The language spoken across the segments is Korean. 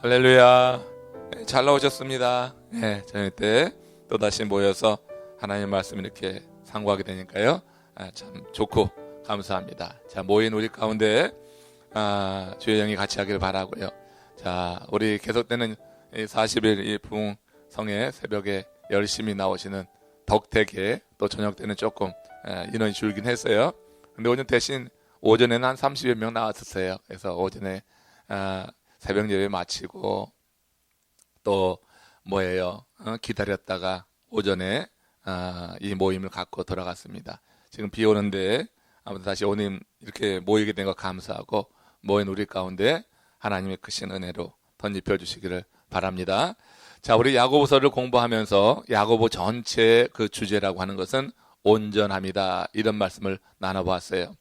할렐루야. 네, 잘 나오셨습니다. 네, 저녁 때 또다시 모여서 하나님 말씀 이렇게 상고하게 되니까요. 참 좋고 감사합니다. 자, 모인 우리 가운데 주의 영이 같이 하길 바라고요. 자, 우리 계속되는 40일 이 부흥성의 새벽에 열심히 나오시는 덕택에 또 저녁 때는 조금 인원이 줄긴 했어요. 근데 오늘 대신 오전에는 한 30여 명 나왔었어요. 그래서 오전에 새벽 예배 마치고 또 기다렸다가 오전에 이 모임을 갖고 돌아갔습니다. 지금 비 오는데 아무튼 다시 오늘 이렇게 모이게 된 것 감사하고 모인 우리 가운데 하나님의 크신 은혜로 덧입혀 주시기를 바랍니다. 자, 우리 야고보서를 공부하면서 야고보 전체의 그 주제라고 하는 것은 온전함이다, 이런 말씀을 나눠보았어요.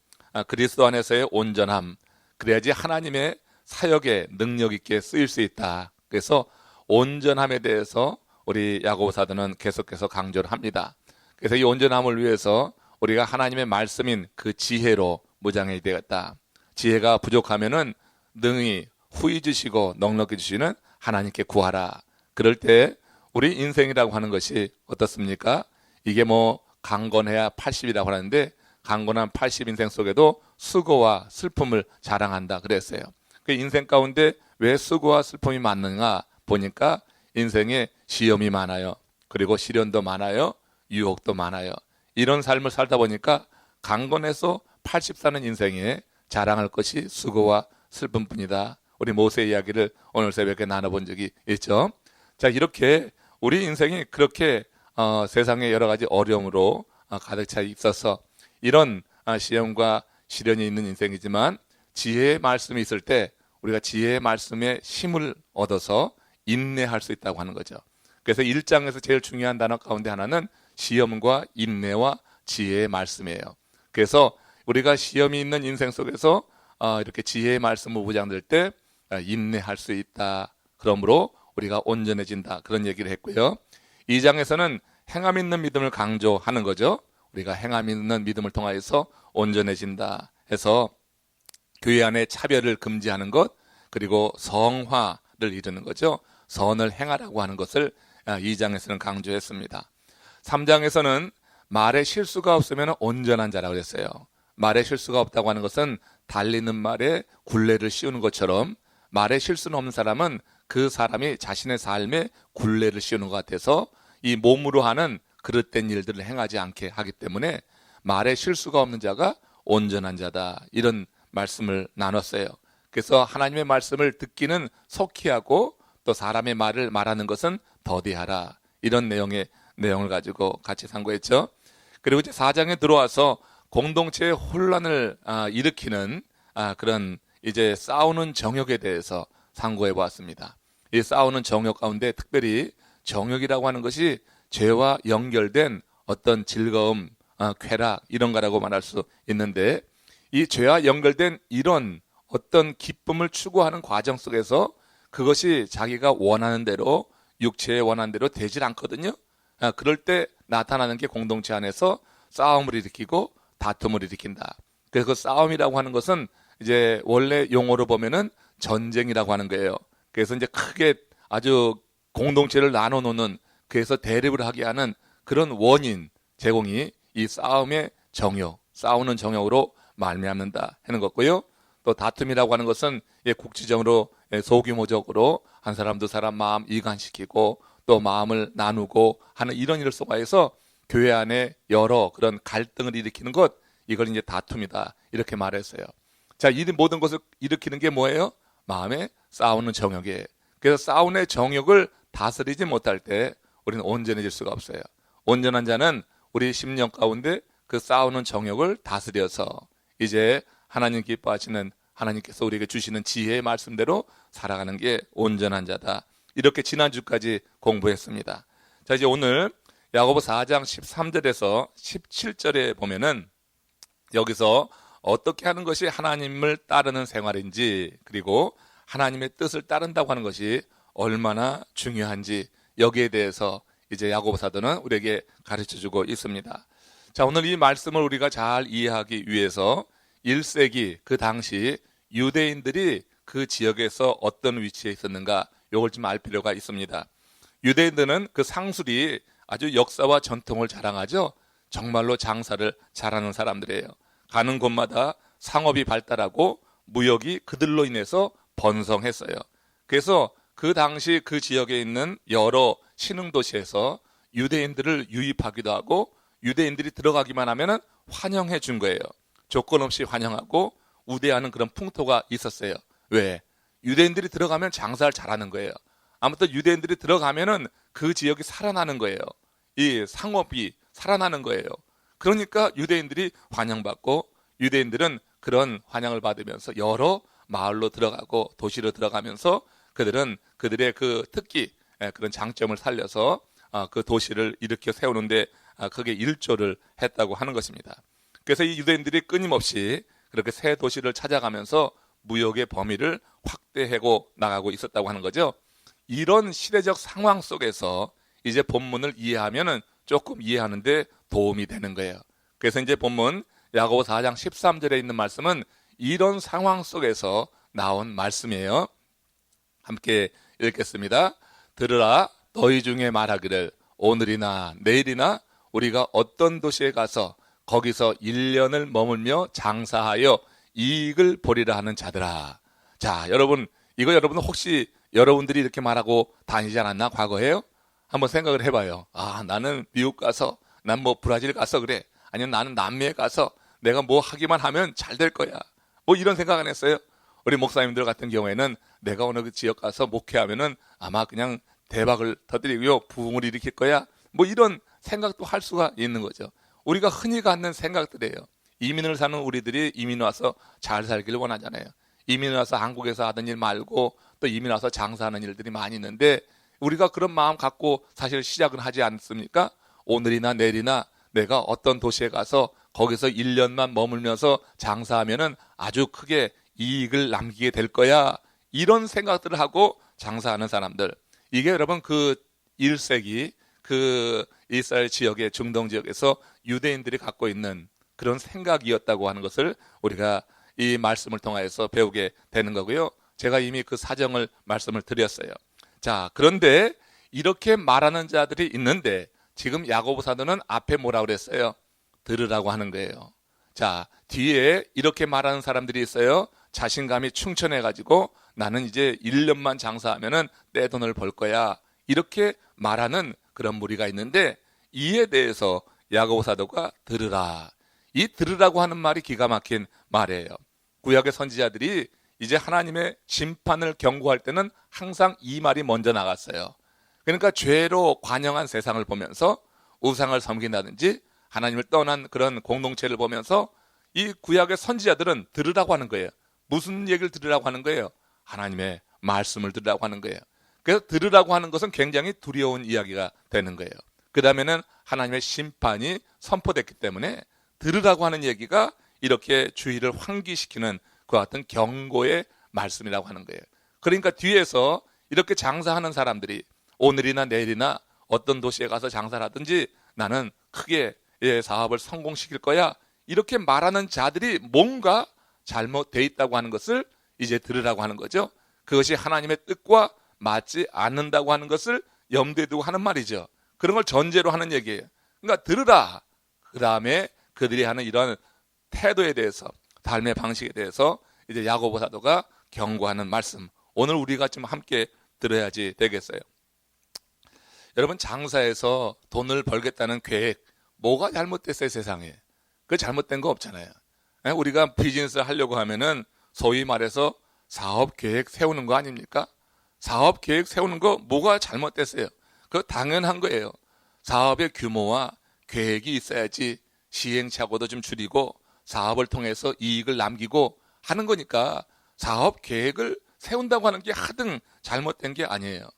그리스도 안에서의 온전함, 그래야지 하나님의 사역에 능력 있게 쓰일 수 있다. 그래서 온전함에 대해서 우리 야고보 사도는 계속해서 강조를 합니다. 그래서 이 온전함을 위해서 우리가 하나님의 말씀인 그 지혜로 무장해야 되겠다. 지혜가 부족하면은 능히 후히 주시고 넉넉히 주시는 하나님께 구하라. 그럴 때 우리 인생이라고 하는 것이 어떻습니까? 이게 강건해야 80이라고 하는데 강건한 80인생 속에도 수고와 슬픔을 자랑한다 그랬어요. 그 인생 가운데 왜 수고와 슬픔이 많는가 보니까 인생에 시험이 많아요. 그리고 시련도 많아요. 유혹도 많아요. 이런 삶을 살다 보니까 강건해서 80 사는 인생에 자랑할 것이 수고와 슬픔뿐이다. 우리 모세 이야기를 오늘 새벽에 나눠본 적이 있죠. 자, 이렇게 우리 인생이 그렇게 세상의 여러 가지 어려움으로 가득 차 있어서 이런 시험과 시련이 있는 인생이지만 지혜의 말씀이 있을 때 우리가 지혜의 말씀에 힘을 얻어서 인내할 수 있다고 하는 거죠. 그래서 1장에서 제일 중요한 단어 가운데 하나는 시험과 인내와 지혜의 말씀이에요. 그래서 우리가 시험이 있는 인생 속에서 이렇게 지혜의 말씀을 무장될 때 인내할 수 있다. 그러므로 우리가 온전해진다. 그런 얘기를 했고요. 2장에서는 행함 있는 믿음을 강조하는 거죠. 우리가 행함 있는 믿음을 통하여서 온전해진다 해서 교회 안에 차별을 금지하는 것, 그리고 성화를 이루는 거죠. 선을 행하라고 하는 것을 2장에서는 강조했습니다. 3장에서는 말에 실수가 없으면 온전한 자라고 했어요. 말에 실수가 없다고 하는 것은 달리는 말에 굴레를 씌우는 것처럼 말에 실수는 없는 사람은 그 사람이 자신의 삶에 굴레를 씌우는 것 같아서 이 몸으로 하는 그릇된 일들을 행하지 않게 하기 때문에 말에 실수가 없는 자가 온전한 자다, 이런 말씀을 나눴어요. 그래서 하나님의 말씀을 듣기는 속히 하고 또 사람의 말을 말하는 것은 더디하라, 이런 내용을 가지고 같이 상고했죠. 그리고 이제 4장에 들어와서 공동체의 혼란을 일으키는 그런 이제 싸우는 정욕에 대해서 상고해 보았습니다. 이 싸우는 정욕 가운데 특별히 정욕이라고 하는 것이 죄와 연결된 어떤 즐거움, 쾌락, 이런 거라고 말할 수 있는데 이 죄와 연결된 이런 어떤 기쁨을 추구하는 과정 속에서 그것이 자기가 원하는 대로, 육체에 원하는 대로 되질 않거든요. 그럴 때 나타나는 게 공동체 안에서 싸움을 일으키고 다툼을 일으킨다. 그래서 그 싸움이라고 하는 것은 이제 원래 용어로 보면은 전쟁이라고 하는 거예요. 그래서 이제 크게 아주 공동체를 나눠 놓는, 그래서 대립을 하게 하는 그런 원인 제공이 이 싸움의 정욕, 싸우는 정욕으로 말미암는다 하는 거고요. 또 다툼이라고 하는 것은 국지적으로 소규모적으로 한 사람 두 사람 마음 이간시키고 또 마음을 나누고 하는 이런 일을 속하여서 교회 안에 여러 그런 갈등을 일으키는 것, 이걸 이제 다툼이다, 이렇게 말했어요. 자, 이 모든 것을 일으키는 게 뭐예요? 마음에 싸우는 정욕이에요. 그래서 싸움의 정욕을 다스리지 못할 때 우리는 온전해질 수가 없어요. 온전한 자는 우리 심령 가운데 그 싸우는 정욕을 다스려서 이제 하나님 기뻐하시는, 하나님께서 우리에게 주시는 지혜의 말씀대로 살아가는 게 온전한 자다. 이렇게 지난주까지 공부했습니다. 자, 이제 오늘 야고보 4장 13절에서 17절에 보면은 여기서 어떻게 하는 것이 하나님을 따르는 생활인지, 그리고 하나님의 뜻을 따른다고 하는 것이 얼마나 중요한지, 여기에 대해서 이제 야고보 사도는 우리에게 가르쳐주고 있습니다. 자, 오늘 이 말씀을 우리가 잘 이해하기 위해서 1세기 그 당시 유대인들이 그 지역에서 어떤 위치에 있었는가, 요걸 좀 알 필요가 있습니다. 유대인들은 그 상술이 아주 역사와 전통을 자랑하죠. 정말로 장사를 잘하는 사람들이에요. 가는 곳마다 상업이 발달하고 무역이 그들로 인해서 번성했어요. 그래서 그 당시 그 지역에 있는 여러 신흥도시에서 유대인들을 유입하기도 하고 유대인들이 들어가기만 하면 환영해 준 거예요. 조건 없이 환영하고 우대하는 그런 풍토가 있었어요. 왜? 유대인들이 들어가면 장사를 잘하는 거예요. 아무튼 유대인들이 들어가면은 그 지역이 살아나는 거예요. 이 상업이 살아나는 거예요. 그러니까 유대인들이 환영받고 유대인들은 그런 환영을 받으면서 여러 마을로 들어가고 도시로 들어가면서 그들은 그들의 그 특기, 그런 장점을 살려서 그 도시를 일으켜 세우는데 크게 일조를 했다고 하는 것입니다. 그래서 이 유대인들이 끊임없이 그렇게 새 도시를 찾아가면서 무역의 범위를 확대하고 나가고 있었다고 하는 거죠. 이런 시대적 상황 속에서 이제 본문을 이해하면은 조금 이해하는데 도움이 되는 거예요. 그래서 이제 본문 야고보 4장 13절에 있는 말씀은 이런 상황 속에서 나온 말씀이에요. 함께 읽겠습니다. 들으라, 너희 중에 말하기를 오늘이나 내일이나 우리가 어떤 도시에 가서 거기서 1년을 머물며 장사하여 이익을 보리라 하는 자들아. 자, 여러분, 이거 여러분 혹시 여러분들이 이렇게 말하고 다니지 않았나? 과거에요? 한번 생각을 해봐요. 나는 미국 가서, 난 뭐 브라질 가서 그래. 아니면 나는 남미에 가서 내가 뭐 하기만 하면 잘 될 거야. 뭐 이런 생각 안 했어요? 우리 목사님들 같은 경우에는 내가 어느 그 지역 가서 목회하면은 아마 그냥 대박을 터뜨리고요. 부흥을 일으킬 거야. 뭐 이런 생각도 할 수가 있는 거죠. 우리가 흔히 갖는 생각들이에요. 이민을 사는 우리들이 이민 와서 잘 살기를 원하잖아요. 이민 와서 한국에서 하던 일 말고 또 이민 와서 장사하는 일들이 많이 있는데 우리가 그런 마음 갖고 사실 시작은 하지 않습니까? 오늘이나 내일이나 내가 어떤 도시에 가서 거기서 1년만 머물면서 장사하면은 아주 크게 이익을 남기게 될 거야. 이런 생각들을 하고 장사하는 사람들. 이게 여러분 그 1세기 그 이스라엘 지역의 중동 지역에서 유대인들이 갖고 있는 그런 생각이었다고 하는 것을 우리가 이 말씀을 통해서 배우게 되는 거고요. 제가 이미 그 사정을 말씀을 드렸어요. 자, 그런데 이렇게 말하는 자들이 있는데 지금 야고보 사도는 앞에 뭐라 그랬어요? 들으라고 하는 거예요. 자, 뒤에 이렇게 말하는 사람들이 있어요. 자신감이 충천해가지고 나는 이제 1년만 장사하면은 내 돈을 벌 거야. 이렇게 말하는 그런 무리가 있는데 이에 대해서 야고보 사도가 들으라. 이 들으라고 하는 말이 기가 막힌 말이에요. 구약의 선지자들이 이제 하나님의 심판을 경고할 때는 항상 이 말이 먼저 나갔어요. 그러니까 죄로 관영한 세상을 보면서 우상을 섬긴다든지 하나님을 떠난 그런 공동체를 보면서 이 구약의 선지자들은 들으라고 하는 거예요. 무슨 얘기를 들으라고 하는 거예요? 하나님의 말씀을 들으라고 하는 거예요. 그래서 들으라고 하는 것은 굉장히 두려운 이야기가 되는 거예요. 그 다음에는 하나님의 심판이 선포됐기 때문에 들으라고 하는 얘기가 이렇게 주의를 환기시키는 그와 같은 경고의 말씀이라고 하는 거예요. 그러니까 뒤에서 이렇게 장사하는 사람들이 오늘이나 내일이나 어떤 도시에 가서 장사를 하든지 나는 크게 사업을 성공시킬 거야. 이렇게 말하는 자들이 뭔가 잘못되어 있다고 하는 것을 이제 들으라고 하는 거죠. 그것이 하나님의 뜻과 맞지 않는다고 하는 것을 염두에 두고 하는 말이죠. 그런 걸 전제로 하는 얘기예요. 그러니까 들으라. 그 다음에 그들이 하는 이런 태도에 대해서, 삶의 방식에 대해서 이제 야고보 사도가 경고하는 말씀. 오늘 우리가 좀 함께 들어야지 되겠어요. 여러분, 장사해서 돈을 벌겠다는 계획, 뭐가 잘못됐어요, 세상에? 그 잘못된 거 없잖아요. 우리가 비즈니스를 하려고 하면은 소위 말해서 사업 계획 세우는 거 아닙니까? 사업 계획 세우는 거 뭐가 잘못됐어요? 그거 당연한 거예요. 사업의 규모와 계획이 있어야지 시행착오도 좀 줄이고 사업을 통해서 이익을 남기고 하는 거니까 사업 계획을 세운다고 하는 게 하등 잘못된 게 아니에요.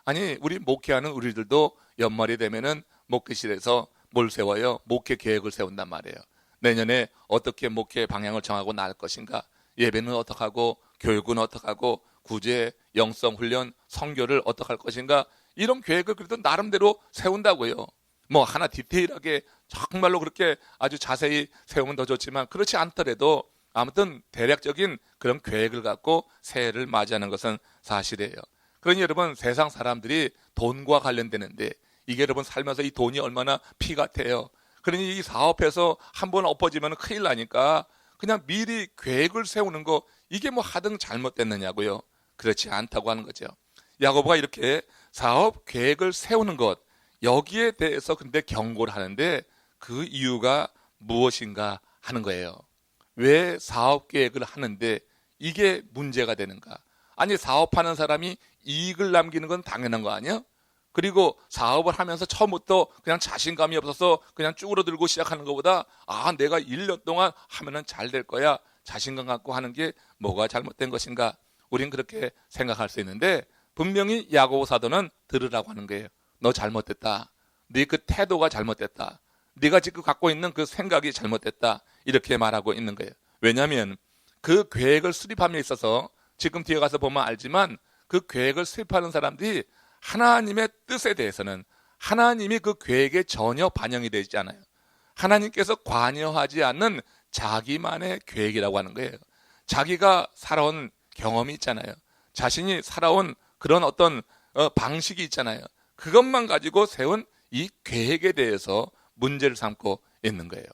아니, 우리 목회하는 우리들도 연말이 되면은 목회실에서 뭘 세워요? 목회 계획을 세운단 말이에요. 내년에 어떻게 목회 방향을 정하고 나갈 것인가? 예배는 어떻게 하고 교육은 어떻게 하고 구제, 영성 훈련, 선교를 어떻게 할 것인가? 이런 계획을 그래도 나름대로 세운다고요. 뭐 하나 디테일하게 정말로 그렇게 아주 자세히 세우면 더 좋지만 그렇지 않더라도 아무튼 대략적인 그런 계획을 갖고 새해를 맞이하는 것은 사실이에요. 그러니 여러분 세상 사람들이 돈과 관련되는데 이게 여러분 살면서 이 돈이 얼마나 피 같아요. 그러니 이 사업에서 한번 엎어지면 큰일 나니까 그냥 미리 계획을 세우는 거 이게 뭐 하등 잘못됐느냐고요. 그렇지 않다고 하는 거죠. 야고보가 이렇게 사업 계획을 세우는 것 여기에 대해서 근데 경고를 하는데 그 이유가 무엇인가 하는 거예요. 왜 사업 계획을 하는데 이게 문제가 되는가? 아니 사업하는 사람이 이익을 남기는 건 당연한 거 아니야? 그리고 사업을 하면서 처음부터 그냥 자신감이 없어서 그냥 쭈그러들고 시작하는 것보다 내가 1년 동안 하면은 잘 될 거야. 자신감 갖고 하는 게 뭐가 잘못된 것인가? 우린 그렇게 생각할 수 있는데 분명히 야고보 사도는 들으라고 하는 거예요. 너 잘못됐다. 네 그 태도가 잘못됐다. 네가 지금 갖고 있는 그 생각이 잘못됐다. 이렇게 말하고 있는 거예요. 왜냐하면 그 계획을 수립함에 있어서 지금 뒤에 가서 보면 알지만 그 계획을 수립하는 사람들이 하나님의 뜻에 대해서는 하나님이 그 계획에 전혀 반영이 되지 않아요. 하나님께서 관여하지 않는 자기만의 계획이라고 하는 거예요. 자기가 살아온 경험이 있잖아요. 자신이 살아온 그런 어떤 방식이 있잖아요. 그것만 가지고 세운 이 계획에 대해서 문제를 삼고 있는 거예요.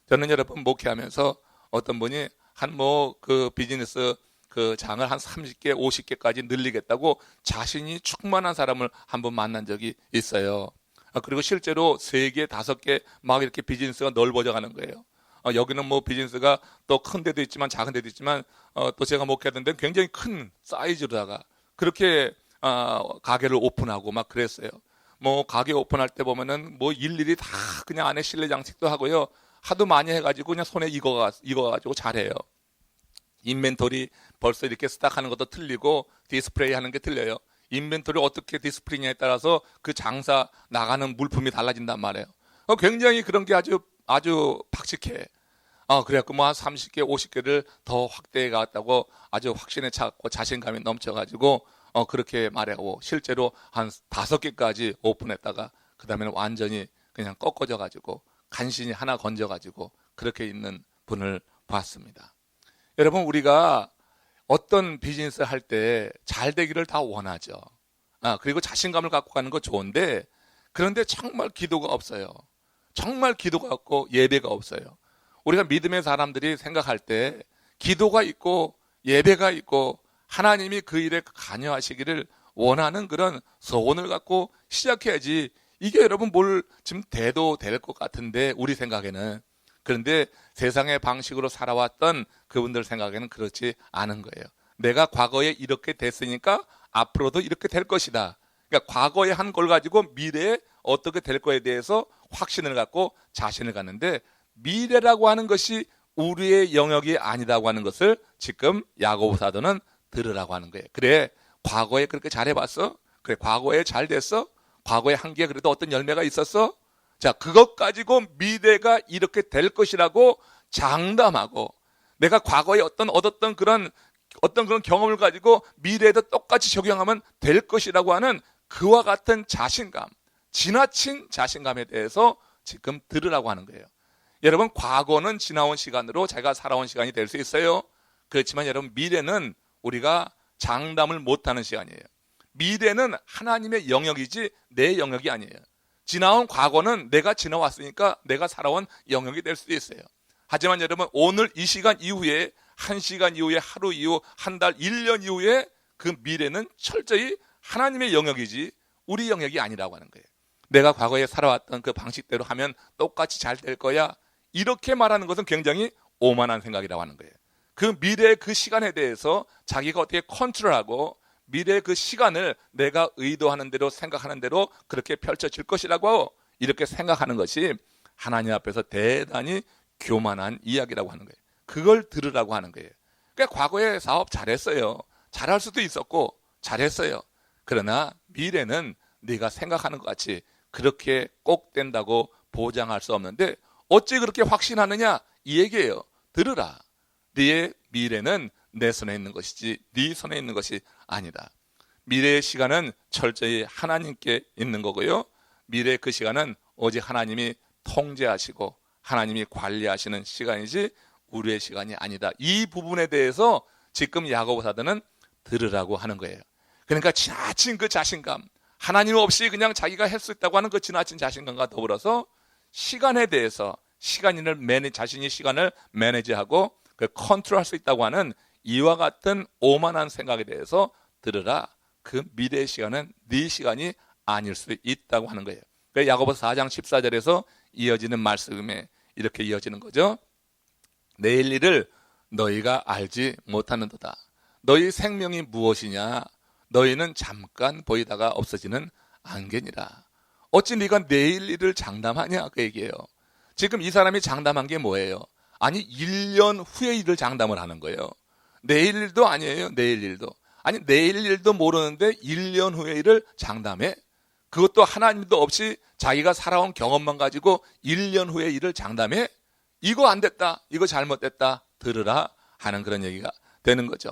저는 여러분 목회하면서 어떤 분이 한 그 비즈니스 그 장을 한 30개, 50개까지 늘리겠다고 자신이 충만한 사람을 한번 만난 적이 있어요. 그리고 실제로 3개, 5개 막 이렇게 비즈니스가 넓어져 가는 거예요. 여기는 뭐 비즈니스가 또 큰 데도 있지만 작은 데도 있지만 또 제가 목회하던 데는 굉장히 큰 사이즈로다가 그렇게 가게를 오픈하고 막 그랬어요. 뭐 가게 오픈할 때 보면은 뭐 일일이 다 그냥 안에 실내 장식도 하고요. 하도 많이 해가지고 그냥 손에 익어가지고 잘해요. 인벤토리 벌써 이렇게 스탁하는 것도 틀리고 디스플레이 하는 게 틀려요. 인벤토리 어떻게 디스플레이냐에 따라서 그 장사 나가는 물품이 달라진단 말이에요. 굉장히 그런 게 아주 박식해. 그래갖고 뭐 한 30개, 50개를 더 확대해 갔다고 아주 확신에 차고 자신감이 넘쳐가지고 그렇게 말하고 실제로 한 5개까지 오픈했다가 그 다음에는 완전히 그냥 꺾어져가지고 간신히 하나 건져가지고 그렇게 있는 분을 봤습니다. 여러분 우리가 어떤 비즈니스 할 때 잘 되기를 다 원하죠. 그리고 자신감을 갖고 가는 거 좋은데 그런데 정말 기도가 없어요. 정말 기도가 없고 예배가 없어요. 우리가 믿음의 사람들이 생각할 때 기도가 있고 예배가 있고 하나님이 그 일에 관여하시기를 원하는 그런 소원을 갖고 시작해야지 이게 여러분 뭘 지금 돼도 될 것 같은데 우리 생각에는 그런데 세상의 방식으로 살아왔던 그분들 생각에는 그렇지 않은 거예요. 내가 과거에 이렇게 됐으니까 앞으로도 이렇게 될 것이다. 그러니까 과거에 한 걸 가지고 미래에 어떻게 될 거에 대해서 확신을 갖고 자신을 갖는데 미래라고 하는 것이 우리의 영역이 아니라고 하는 것을 지금 야고보 사도는 들으라고 하는 거예요. 그래 과거에 그렇게 잘해봤어? 그래 과거에 잘 됐어? 과거에 한 게 그래도 어떤 열매가 있었어? 자, 그것 가지고 미래가 이렇게 될 것이라고 장담하고 내가 과거에 얻었던 그런 경험을 가지고 미래에도 똑같이 적용하면 될 것이라고 하는 그와 같은 자신감, 지나친 자신감에 대해서 지금 들으라고 하는 거예요. 여러분 과거는 지나온 시간으로 자기가 살아온 시간이 될 수 있어요. 그렇지만 여러분 미래는 우리가 장담을 못하는 시간이에요. 미래는 하나님의 영역이지 내 영역이 아니에요. 지나온 과거는 내가 지나왔으니까 내가 살아온 영역이 될 수도 있어요. 하지만 여러분 오늘 이 시간 이후에 1시간 이후에 하루 이후 한 달 1년 이후에 그 미래는 철저히 하나님의 영역이지 우리 영역이 아니라고 하는 거예요. 내가 과거에 살아왔던 그 방식대로 하면 똑같이 잘 될 거야 이렇게 말하는 것은 굉장히 오만한 생각이라고 하는 거예요. 그 미래의 그 시간에 대해서 자기가 어떻게 컨트롤하고 미래의 그 시간을 내가 의도하는 대로 생각하는 대로 그렇게 펼쳐질 것이라고 이렇게 생각하는 것이 하나님 앞에서 대단히 교만한 이야기라고 하는 거예요. 그걸 들으라고 하는 거예요. 그러니까 과거에 사업 잘했어요. 잘할 수도 있었고 잘했어요. 그러나 미래는 네가 생각하는 것 같이 그렇게 꼭 된다고 보장할 수 없는데 어찌 그렇게 확신하느냐 이 얘기예요. 들으라. 네의 미래는 내 손에 있는 것이지 네 손에 있는 것이 아니다. 미래의 시간은 철저히 하나님께 있는 거고요. 미래의 그 시간은 오직 하나님이 통제하시고 하나님이 관리하시는 시간이지 우리의 시간이 아니다. 이 부분에 대해서 지금 야고보 사도는 들으라고 하는 거예요. 그러니까 지나친 그 자신감, 하나님 없이 그냥 자기가 할 수 있다고 하는 그 지나친 자신감과 더불어서 시간에 대해서 자신이 시간을 매니지하고 그 컨트롤할 수 있다고 하는 이와 같은 오만한 생각에 대해서 들으라. 그 미래의 시간은 네 시간이 아닐 수 있다고 하는 거예요. 그래서 야고보서 4장 14절에서 이어지는 말씀에 이렇게 이어지는 거죠. 내일 일을 너희가 알지 못하는도다. 너희 생명이 무엇이냐? 너희는 잠깐 보이다가 없어지는 안개니라. 어찌 네가 내일 일을 장담하냐? 그 얘기예요. 지금 이 사람이 장담한 게 뭐예요? 아니 1년 후의 일을 장담을 하는 거예요. 내일 일도 아니에요. 내일 일도. 아니 내일 일도 모르는데 1년 후의 일을 장담해? 그것도 하나님도 없이 자기가 살아온 경험만 가지고 1년 후의 일을 장담해? 이거 안 됐다. 이거 잘못됐다. 들으라 하는 그런 얘기가 되는 거죠.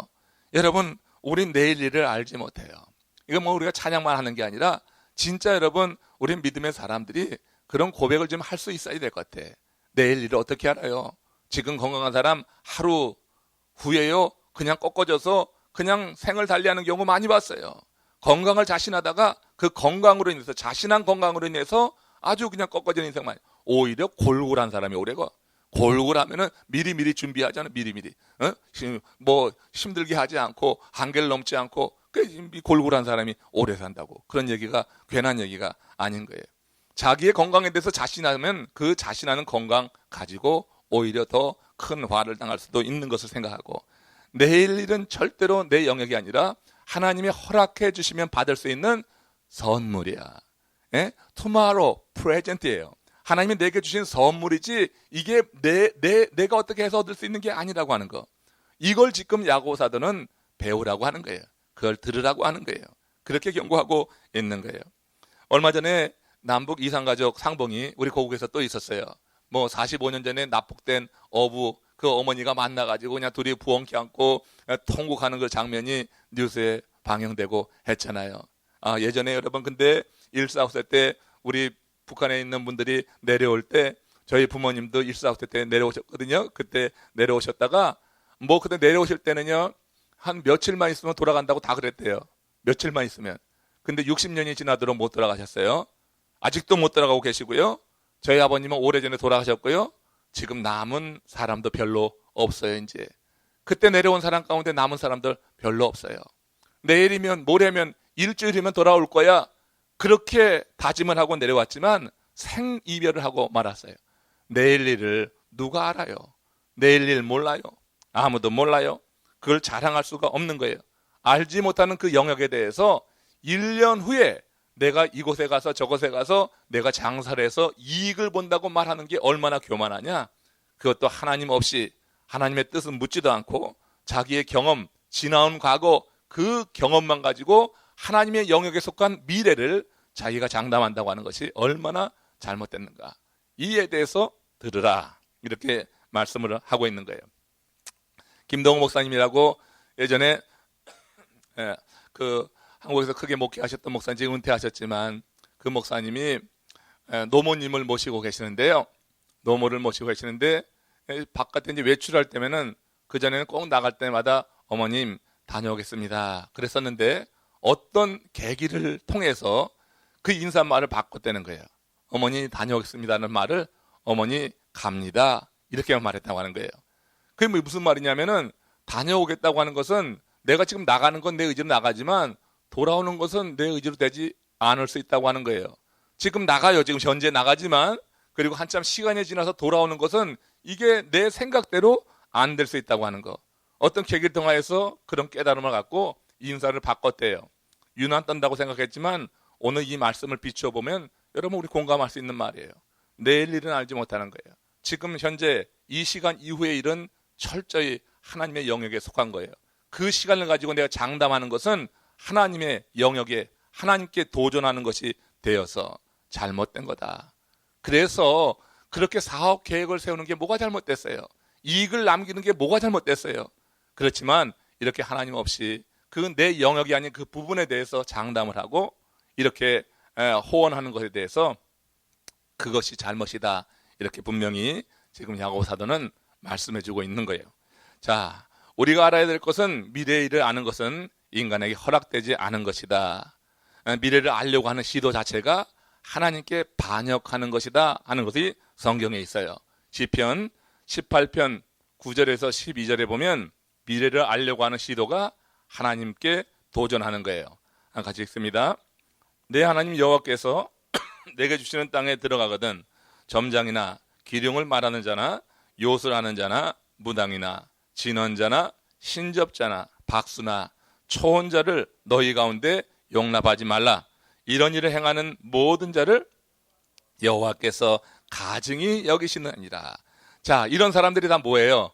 여러분, 우린 내일 일을 알지 못해요. 이거 뭐 우리가 찬양만 하는 게 아니라 진짜 여러분, 우리 믿음의 사람들이 그런 고백을 좀 할 수 있어야 될 것 같아. 내일 일을 어떻게 알아요? 지금 건강한 사람 하루 후에요 그냥 꺾어져서 그냥 생을 달리하는 경우 많이 봤어요. 건강을 자신하다가 그 건강으로 인해서, 자신한 건강으로 인해서 아주 그냥 꺾어지는 인생만. 오히려 골골한 사람이 오래가. 골골하면은 미리미리 준비하잖아. 미리미리. 뭐 힘들게 하지 않고 한계를 넘지 않고 골골한 사람이 오래 산다고. 그런 얘기가 괜한 얘기가 아닌 거예요. 자기의 건강에 대해서 자신하면 그 자신하는 건강 가지고 오히려 더 큰 화를 당할 수도 있는 것을 생각하고, 내일 일은 절대로 내 영역이 아니라 하나님이 허락해 주시면 받을 수 있는 선물이야. 예? Tomorrow, present이에요. 하나님이 내게 주신 선물이지 이게 내가 어떻게 해서 얻을 수 있는 게 아니라고 하는 거. 이걸 지금 야고보 사도는 배우라고 하는 거예요. 그걸 들으라고 하는 거예요. 그렇게 경고하고 있는 거예요. 얼마 전에 남북 이산가족 상봉이 우리 고국에서 또 있었어요. 뭐 45년 전에 납북된 어부, 그 어머니가 만나가지고 그냥 둘이 부엉켜 안고 통곡하는 그 장면이 뉴스에 방영되고 했잖아요. 예전에 여러분 근데 1.4.5세 때 우리 북한에 있는 분들이 내려올 때 저희 부모님도 1.4.5세 때 내려오셨거든요. 그때 내려오셨다가 뭐 그때 내려오실 때는요 한 며칠만 있으면 돌아간다고 다 그랬대요. 며칠만 있으면. 근데 60년이 지나도록 못 돌아가셨어요. 아직도 못 돌아가고 계시고요. 저희 아버님은 오래전에 돌아가셨고요. 지금 남은 사람도 별로 없어요. 이제 그때 내려온 사람 가운데 남은 사람들 별로 없어요. 내일이면 모레면 일주일이면 돌아올 거야. 그렇게 다짐을 하고 내려왔지만 생이별을 하고 말았어요. 내일 일을 누가 알아요? 내일 일 몰라요. 아무도 몰라요. 그걸 자랑할 수가 없는 거예요. 알지 못하는 그 영역에 대해서 1년 후에 내가 이곳에 가서 저곳에 가서 내가 장사를 해서 이익을 본다고 말하는 게 얼마나 교만하냐. 그것도 하나님 없이 하나님의 뜻은 묻지도 않고 자기의 경험, 지나온 과거 그 경험만 가지고 하나님의 영역에 속한 미래를 자기가 장담한다고 하는 것이 얼마나 잘못됐는가. 이에 대해서 들으라. 이렇게 말씀을 하고 있는 거예요. 김동호 목사님이라고 예전에 그 한국에서 크게 목회하셨던 목사님, 지금 은퇴하셨지만 그 목사님이 노모님을 모시고 계시는데요. 노모를 모시고 계시는데 바깥에 이제 외출할 때면은 그전에는 꼭 나갈 때마다 어머님 다녀오겠습니다 그랬었는데 어떤 계기를 통해서 그 인사말을 바꿨다는 거예요. 어머니 다녀오겠습니다는 말을 어머니 갑니다 이렇게 말했다고 하는 거예요. 그게 무슨 말이냐면은 다녀오겠다고 하는 것은 내가 지금 나가는 건 내 의지로 나가지만 돌아오는 것은 내 의지로 되지 않을 수 있다고 하는 거예요. 지금 나가요. 지금 현재 나가지만 그리고 한참 시간이 지나서 돌아오는 것은 이게 내 생각대로 안 될 수 있다고 하는 거. 어떤 계기를 통하여서 그런 깨달음을 갖고 인사를 바꿨대요. 유난 떤다고 생각했지만 오늘 이 말씀을 비추어 보면 여러분 우리 공감할 수 있는 말이에요. 내일 일은 알지 못하는 거예요. 지금 현재 이 시간 이후의 일은 철저히 하나님의 영역에 속한 거예요. 그 시간을 가지고 내가 장담하는 것은 하나님의 영역에 하나님께 도전하는 것이 되어서 잘못된 거다. 그래서 그렇게 사업 계획을 세우는 게 뭐가 잘못됐어요? 이익을 남기는 게 뭐가 잘못됐어요? 그렇지만 이렇게 하나님 없이 그 내 영역이 아닌 그 부분에 대해서 장담을 하고 이렇게 호언하는 것에 대해서 그것이 잘못이다. 이렇게 분명히 지금 야고보 사도는 말씀해 주고 있는 거예요. 자, 우리가 알아야 될 것은 미래의 일을 아는 것은 인간에게 허락되지 않은 것이다. 미래를 알려고 하는 시도 자체가 하나님께 반역하는 것이다 하는 것이 성경에 있어요. 시편 18편 9절에서 12절에 보면 미래를 알려고 하는 시도가 하나님께 도전하는 거예요. 같이 읽습니다. 내 하나님 여호와께서 내게 주시는 땅에 들어가거든 점장이나 기륭을 말하는 자나 요술하는 자나 무당이나 진언자나 신접자나 박수나 초혼자를 너희 가운데 용납하지 말라. 이런 일을 행하는 모든 자를 여호와께서 가증히 여기시느니라. 자, 이런 사람들이 다 뭐예요?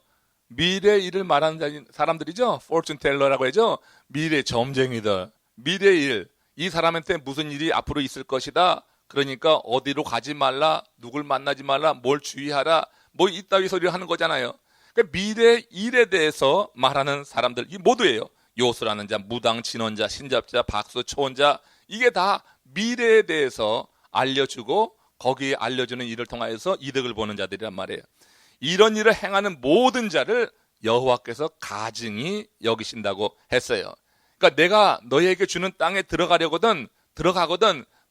미래 일을 말하는 사람들이죠. fortune teller라고 하죠. 미래 점쟁이들, 미래 일, 이 사람한테 무슨 일이 앞으로 있을 것이다. 그러니까 어디로 가지 말라, 누굴 만나지 말라, 뭘 주의하라, 뭐 이따위 소리를 하는 거잖아요. 그러니까 미래 일에 대해서 말하는 사람들, 이 모두예요. 요술하는 자, 무당, 진언자, 신잡자, 박수, 초혼자, 이게 다 미래에 대해서 알려주고 거기에 알려주는 일을 통하여서 이득을 보는 자들이란 말이에요. 이런 일을 행하는 모든 자를 여호와께서 가증히 여기신다고 했어요. 그러니까 내가 너희에게 주는 땅에 들어가거든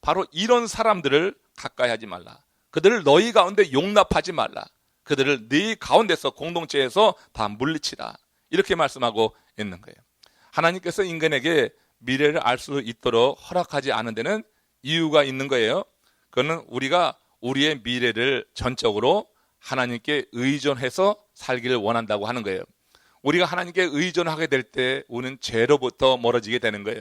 바로 이런 사람들을 가까이 하지 말라. 그들을 너희 가운데 용납하지 말라. 그들을 네 가운데서 공동체에서 다 물리치라. 이렇게 말씀하고 있는 거예요. 하나님께서 인간에게 미래를 알 수 있도록 허락하지 않은 데는 이유가 있는 거예요. 그거는 우리가 우리의 미래를 전적으로 하나님께 의존해서 살기를 원한다고 하는 거예요. 우리가 하나님께 의존하게 될 때 우리는 죄로부터 멀어지게 되는 거예요.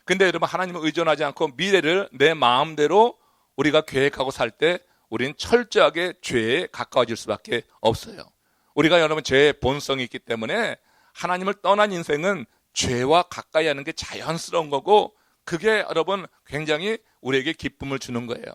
근데 여러분, 하나님을 의존하지 않고 미래를 내 마음대로 우리가 계획하고 살 때 우리는 철저하게 죄에 가까워질 수밖에 없어요. 우리가 여러분 죄의 본성이 있기 때문에 하나님을 떠난 인생은 죄와 가까이 하는 게 자연스러운 거고, 그게 여러분 굉장히 우리에게 기쁨을 주는 거예요.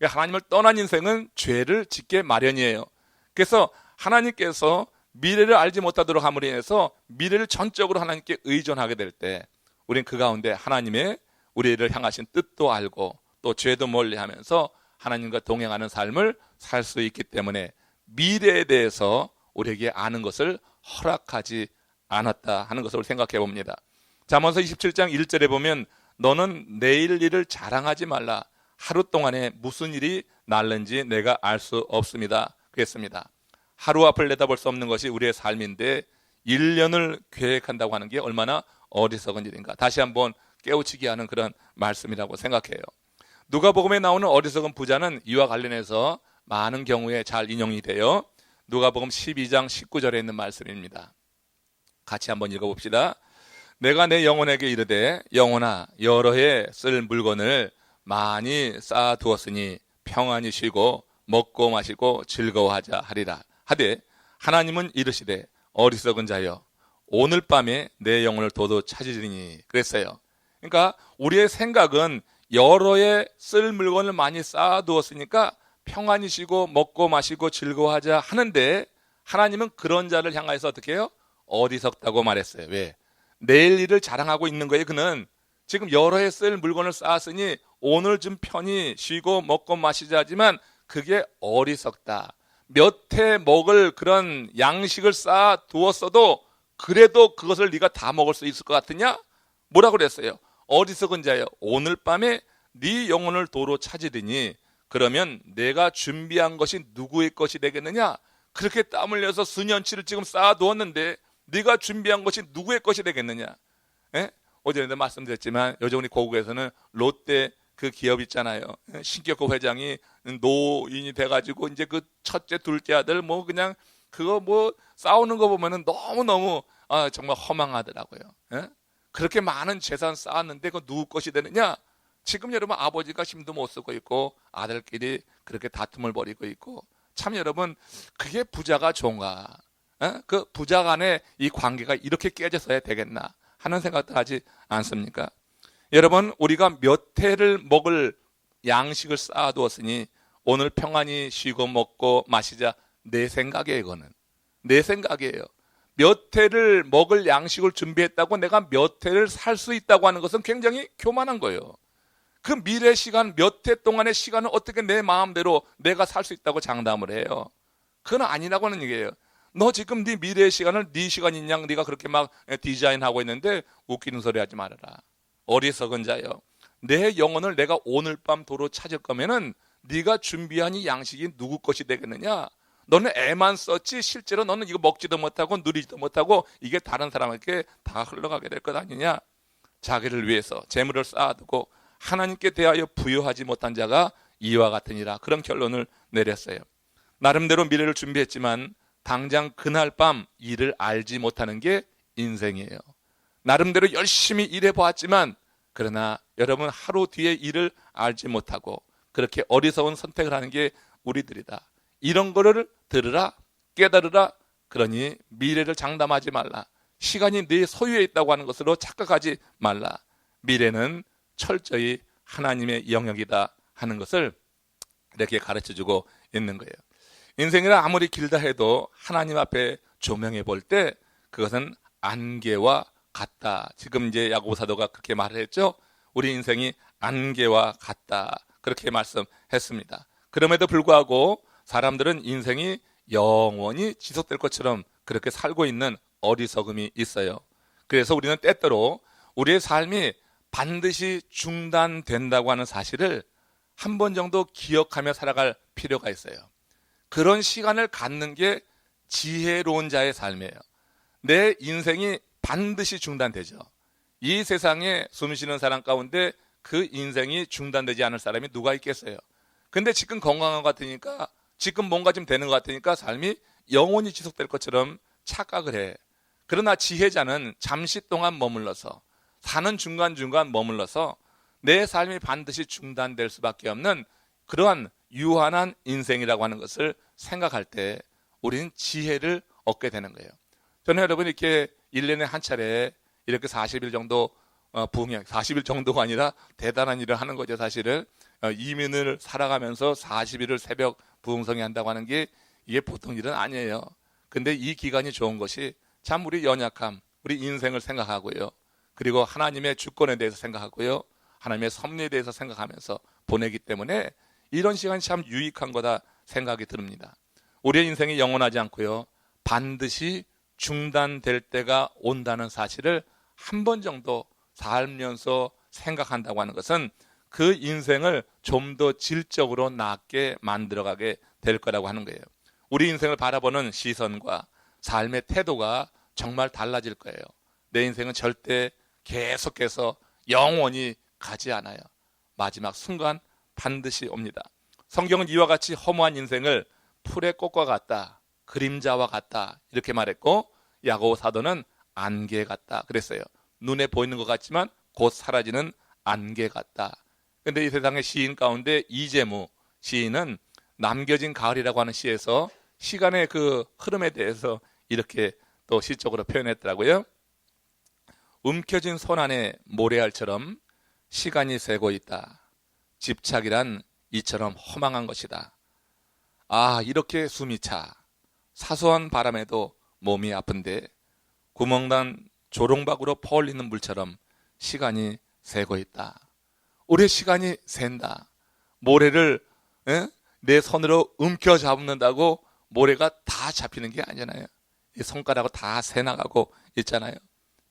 하나님을 떠난 인생은 죄를 짓게 마련이에요. 그래서 하나님께서 미래를 알지 못하도록 함으로 인해서 미래를 전적으로 하나님께 의존하게 될 때 우리는 그 가운데 하나님의 우리를 향하신 뜻도 알고 또 죄도 멀리하면서 하나님과 동행하는 삶을 살 수 있기 때문에 미래에 대해서 우리에게 아는 것을 허락하지 않았다 하는 것을 생각해 봅니다. 잠언서 27장 1절에 보면 너는 내일 일을 자랑하지 말라. 하루 동안에 무슨 일이 날는지 내가 알 수 없습니다. 그랬습니다. 하루 앞을 내다볼 수 없는 것이 우리의 삶인데 1년을 계획한다고 하는 게 얼마나 어리석은 일인가. 다시 한번 깨우치게 하는 그런 말씀이라고 생각해요. 누가복음에 나오는 어리석은 부자는 이와 관련해서 많은 경우에 잘 인용이 돼요. 누가복음 12장 19절에 있는 말씀입니다. 같이 한번 읽어봅시다. 내가 내 영혼에게 이르되 영혼아 여러 해 쓸 물건을 많이 쌓아두었으니 평안히 쉬고 먹고 마시고 즐거워하자 하리라 하되 하나님은 이르시되 어리석은 자여 오늘 밤에 내 영혼을 도도 찾으리니 그랬어요. 그러니까 우리의 생각은 여러 해 쓸 물건을 많이 쌓아두었으니까 평안히 쉬고 먹고 마시고 즐거워하자 하는데, 하나님은 그런 자를 향해서 어떻게 해요? 어리석다고 말했어요. 왜? 내일 일을 자랑하고 있는 거예요. 그는 지금 여러 해 쓸 물건을 쌓았으니 오늘 좀 편히 쉬고 먹고 마시자 하지만 그게 어리석다. 몇 해 먹을 그런 양식을 쌓아두었어도 그래도 그것을 네가 다 먹을 수 있을 것 같으냐? 뭐라고 그랬어요? 어리석은 자여 오늘 밤에 네 영혼을 도로 찾으리니 그러면 내가 준비한 것이 누구의 것이 되겠느냐? 그렇게 땀 흘려서 수년치를 지금 쌓아두었는데 네가 준비한 것이 누구의 것이 되겠느냐? 예? 어제도 말씀드렸지만 요즘 우리 고국에서는 롯데 그 기업 있잖아요. 신격호 회장이 노인이 돼가지고 이제 그 첫째 둘째 아들 뭐 그냥 그거 뭐 싸우는 거 보면은 너무너무 정말 허망하더라고요. 예? 그렇게 많은 재산 쌓았는데 그거 누구 것이 되느냐? 지금 여러분 아버지가 힘도 못 쓰고 있고 아들끼리 그렇게 다툼을 벌이고 있고, 참 여러분 그게 부자가 좋은가? 그 부자 간의 이 관계가 이렇게 깨져서야 되겠나 하는 생각도 하지 않습니까? 여러분 우리가 몇 해를 먹을 양식을 쌓아두었으니 오늘 평안히 쉬고 먹고 마시자. 내 생각이에요. 이거는 내 생각이에요. 몇 해를 먹을 양식을 준비했다고 내가 몇 해를 살 수 있다고 하는 것은 굉장히 교만한 거예요. 그 미래 시간 몇 해 동안의 시간을 어떻게 내 마음대로 내가 살 수 있다고 장담을 해요? 그건 아니라고 하는 얘기예요. 너 지금 네 미래의 시간을 네 시간인 양 네가 그렇게 막 디자인하고 있는데 웃기는 소리 하지 말아라. 어리석은 자여, 내 영혼을 내가 오늘 밤 도로 찾을 거면은 네가 준비한 이 양식이 누구 것이 되겠느냐? 너는 애만 썼지 실제로 너는 이거 먹지도 못하고 누리지도 못하고 이게 다른 사람에게 다 흘러가게 될 것 아니냐? 자기를 위해서 재물을 쌓아두고 하나님께 대하여 부여하지 못한 자가 이와 같으니라. 그런 결론을 내렸어요. 나름대로 미래를 준비했지만 당장 그날 밤 일을 알지 못하는 게 인생이에요. 나름대로 열심히 일해보았지만 그러나 여러분 하루 뒤에 일을 알지 못하고 그렇게 어리석은 선택을 하는 게 우리들이다. 이런 거를 들으라, 깨달으라. 그러니 미래를 장담하지 말라. 시간이 네 소유에 있다고 하는 것으로 착각하지 말라. 미래는 철저히 하나님의 영역이다 하는 것을 이렇게 가르쳐주고 있는 거예요. 인생이라 아무리 길다 해도 하나님 앞에 조명해 볼 때 그것은 안개와 같다. 지금 이제 야고보 사도가 그렇게 말을 했죠. 우리 인생이 안개와 같다. 그렇게 말씀했습니다. 그럼에도 불구하고 사람들은 인생이 영원히 지속될 것처럼 그렇게 살고 있는 어리석음이 있어요. 그래서 우리는 때때로 우리의 삶이 반드시 중단된다고 하는 사실을 한 번 정도 기억하며 살아갈 필요가 있어요. 그런 시간을 갖는 게 지혜로운 자의 삶이에요. 내 인생이 반드시 중단되죠. 이 세상에 숨 쉬는 사람 가운데 그 인생이 중단되지 않을 사람이 누가 있겠어요. 근데 지금 건강한 것 같으니까 지금 뭔가 좀 되는 것 같으니까 삶이 영원히 지속될 것처럼 착각을 해. 그러나 지혜자는 잠시 동안 머물러서 사는 중간중간 머물러서 내 삶이 반드시 중단될 수밖에 없는 그러한 유한한 인생이라고 하는 것을 생각할 때 우리는 지혜를 얻게 되는 거예요. 저는 여러분 이렇게 1년에 한 차례 이렇게 40일 정도 부흥회, 40일 정도가 아니라 대단한 일을 하는 거죠. 사실은 이민을 살아가면서 40일을 새벽 부흥성회 한다고 하는 게 이게 보통 일은 아니에요. 근데 이 기간이 좋은 것이 참 우리 연약함, 우리 인생을 생각하고요. 그리고 하나님의 주권에 대해서 생각하고요. 하나님의 섭리에 대해서 생각하면서 보내기 때문에 이런 시간이 참 유익한 거다 생각이 듭니다. 우리의 인생이 영원하지 않고요. 반드시 중단될 때가 온다는 사실을 한 번 정도 살면서 생각한다고 하는 것은 그 인생을 좀 더 질적으로 낫게 만들어가게 될 거라고 하는 거예요. 우리 인생을 바라보는 시선과 삶의 태도가 정말 달라질 거예요. 내 인생은 절대 계속해서 영원히 가지 않아요. 마지막 순간 반드시 옵니다. 성경은 이와 같이 허무한 인생을 풀의 꽃과 같다, 그림자와 같다 이렇게 말했고 야고보 사도는 안개 같다 그랬어요. 눈에 보이는 것 같지만 곧 사라지는 안개 같다. 그런데 이 세상의 시인 가운데 이재무 시인은 남겨진 가을이라고 하는 시에서 시간의 그 흐름에 대해서 이렇게 또 시적으로 표현했더라고요. 움켜진 손 안에 모래알처럼 시간이 새고 있다. 집착이란 이처럼 허망한 것이다. 아, 이렇게 숨이 차. 사소한 바람에도 몸이 아픈데 구멍난 조롱박으로 퍼올리는 물처럼 시간이 새고 있다. 우리의 시간이 샌다. 모래를 내 손으로 움켜 잡는다고 모래가 다 잡히는 게 아니잖아요. 이 손가락으로 다 새나가고 있잖아요.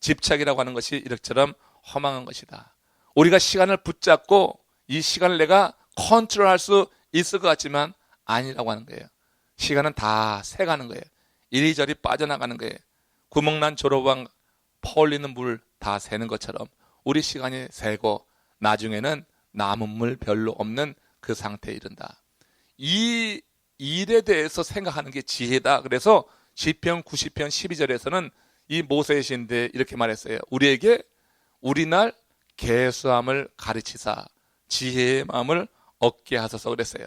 집착이라고 하는 것이 이렇처럼 허망한 것이다. 우리가 시간을 붙잡고 이 시간을 내가 컨트롤할 수 있을 것 같지만 아니라고 하는 거예요. 시간은 다 새가는 거예요. 이리저리 빠져나가는 거예요. 구멍난 조로방 퍼올리는 물 다 새는 것처럼 우리 시간이 새고 나중에는 남은 물 별로 없는 그 상태에 이른다. 이 일에 대해서 생각하는 게 지혜다. 그래서 시편 90편 12절에서는 이 모세의 시인데 이렇게 말했어요. 우리에게 우리 날 계수함을 가르치사 지혜의 마음을 얻게 하소서 그랬어요.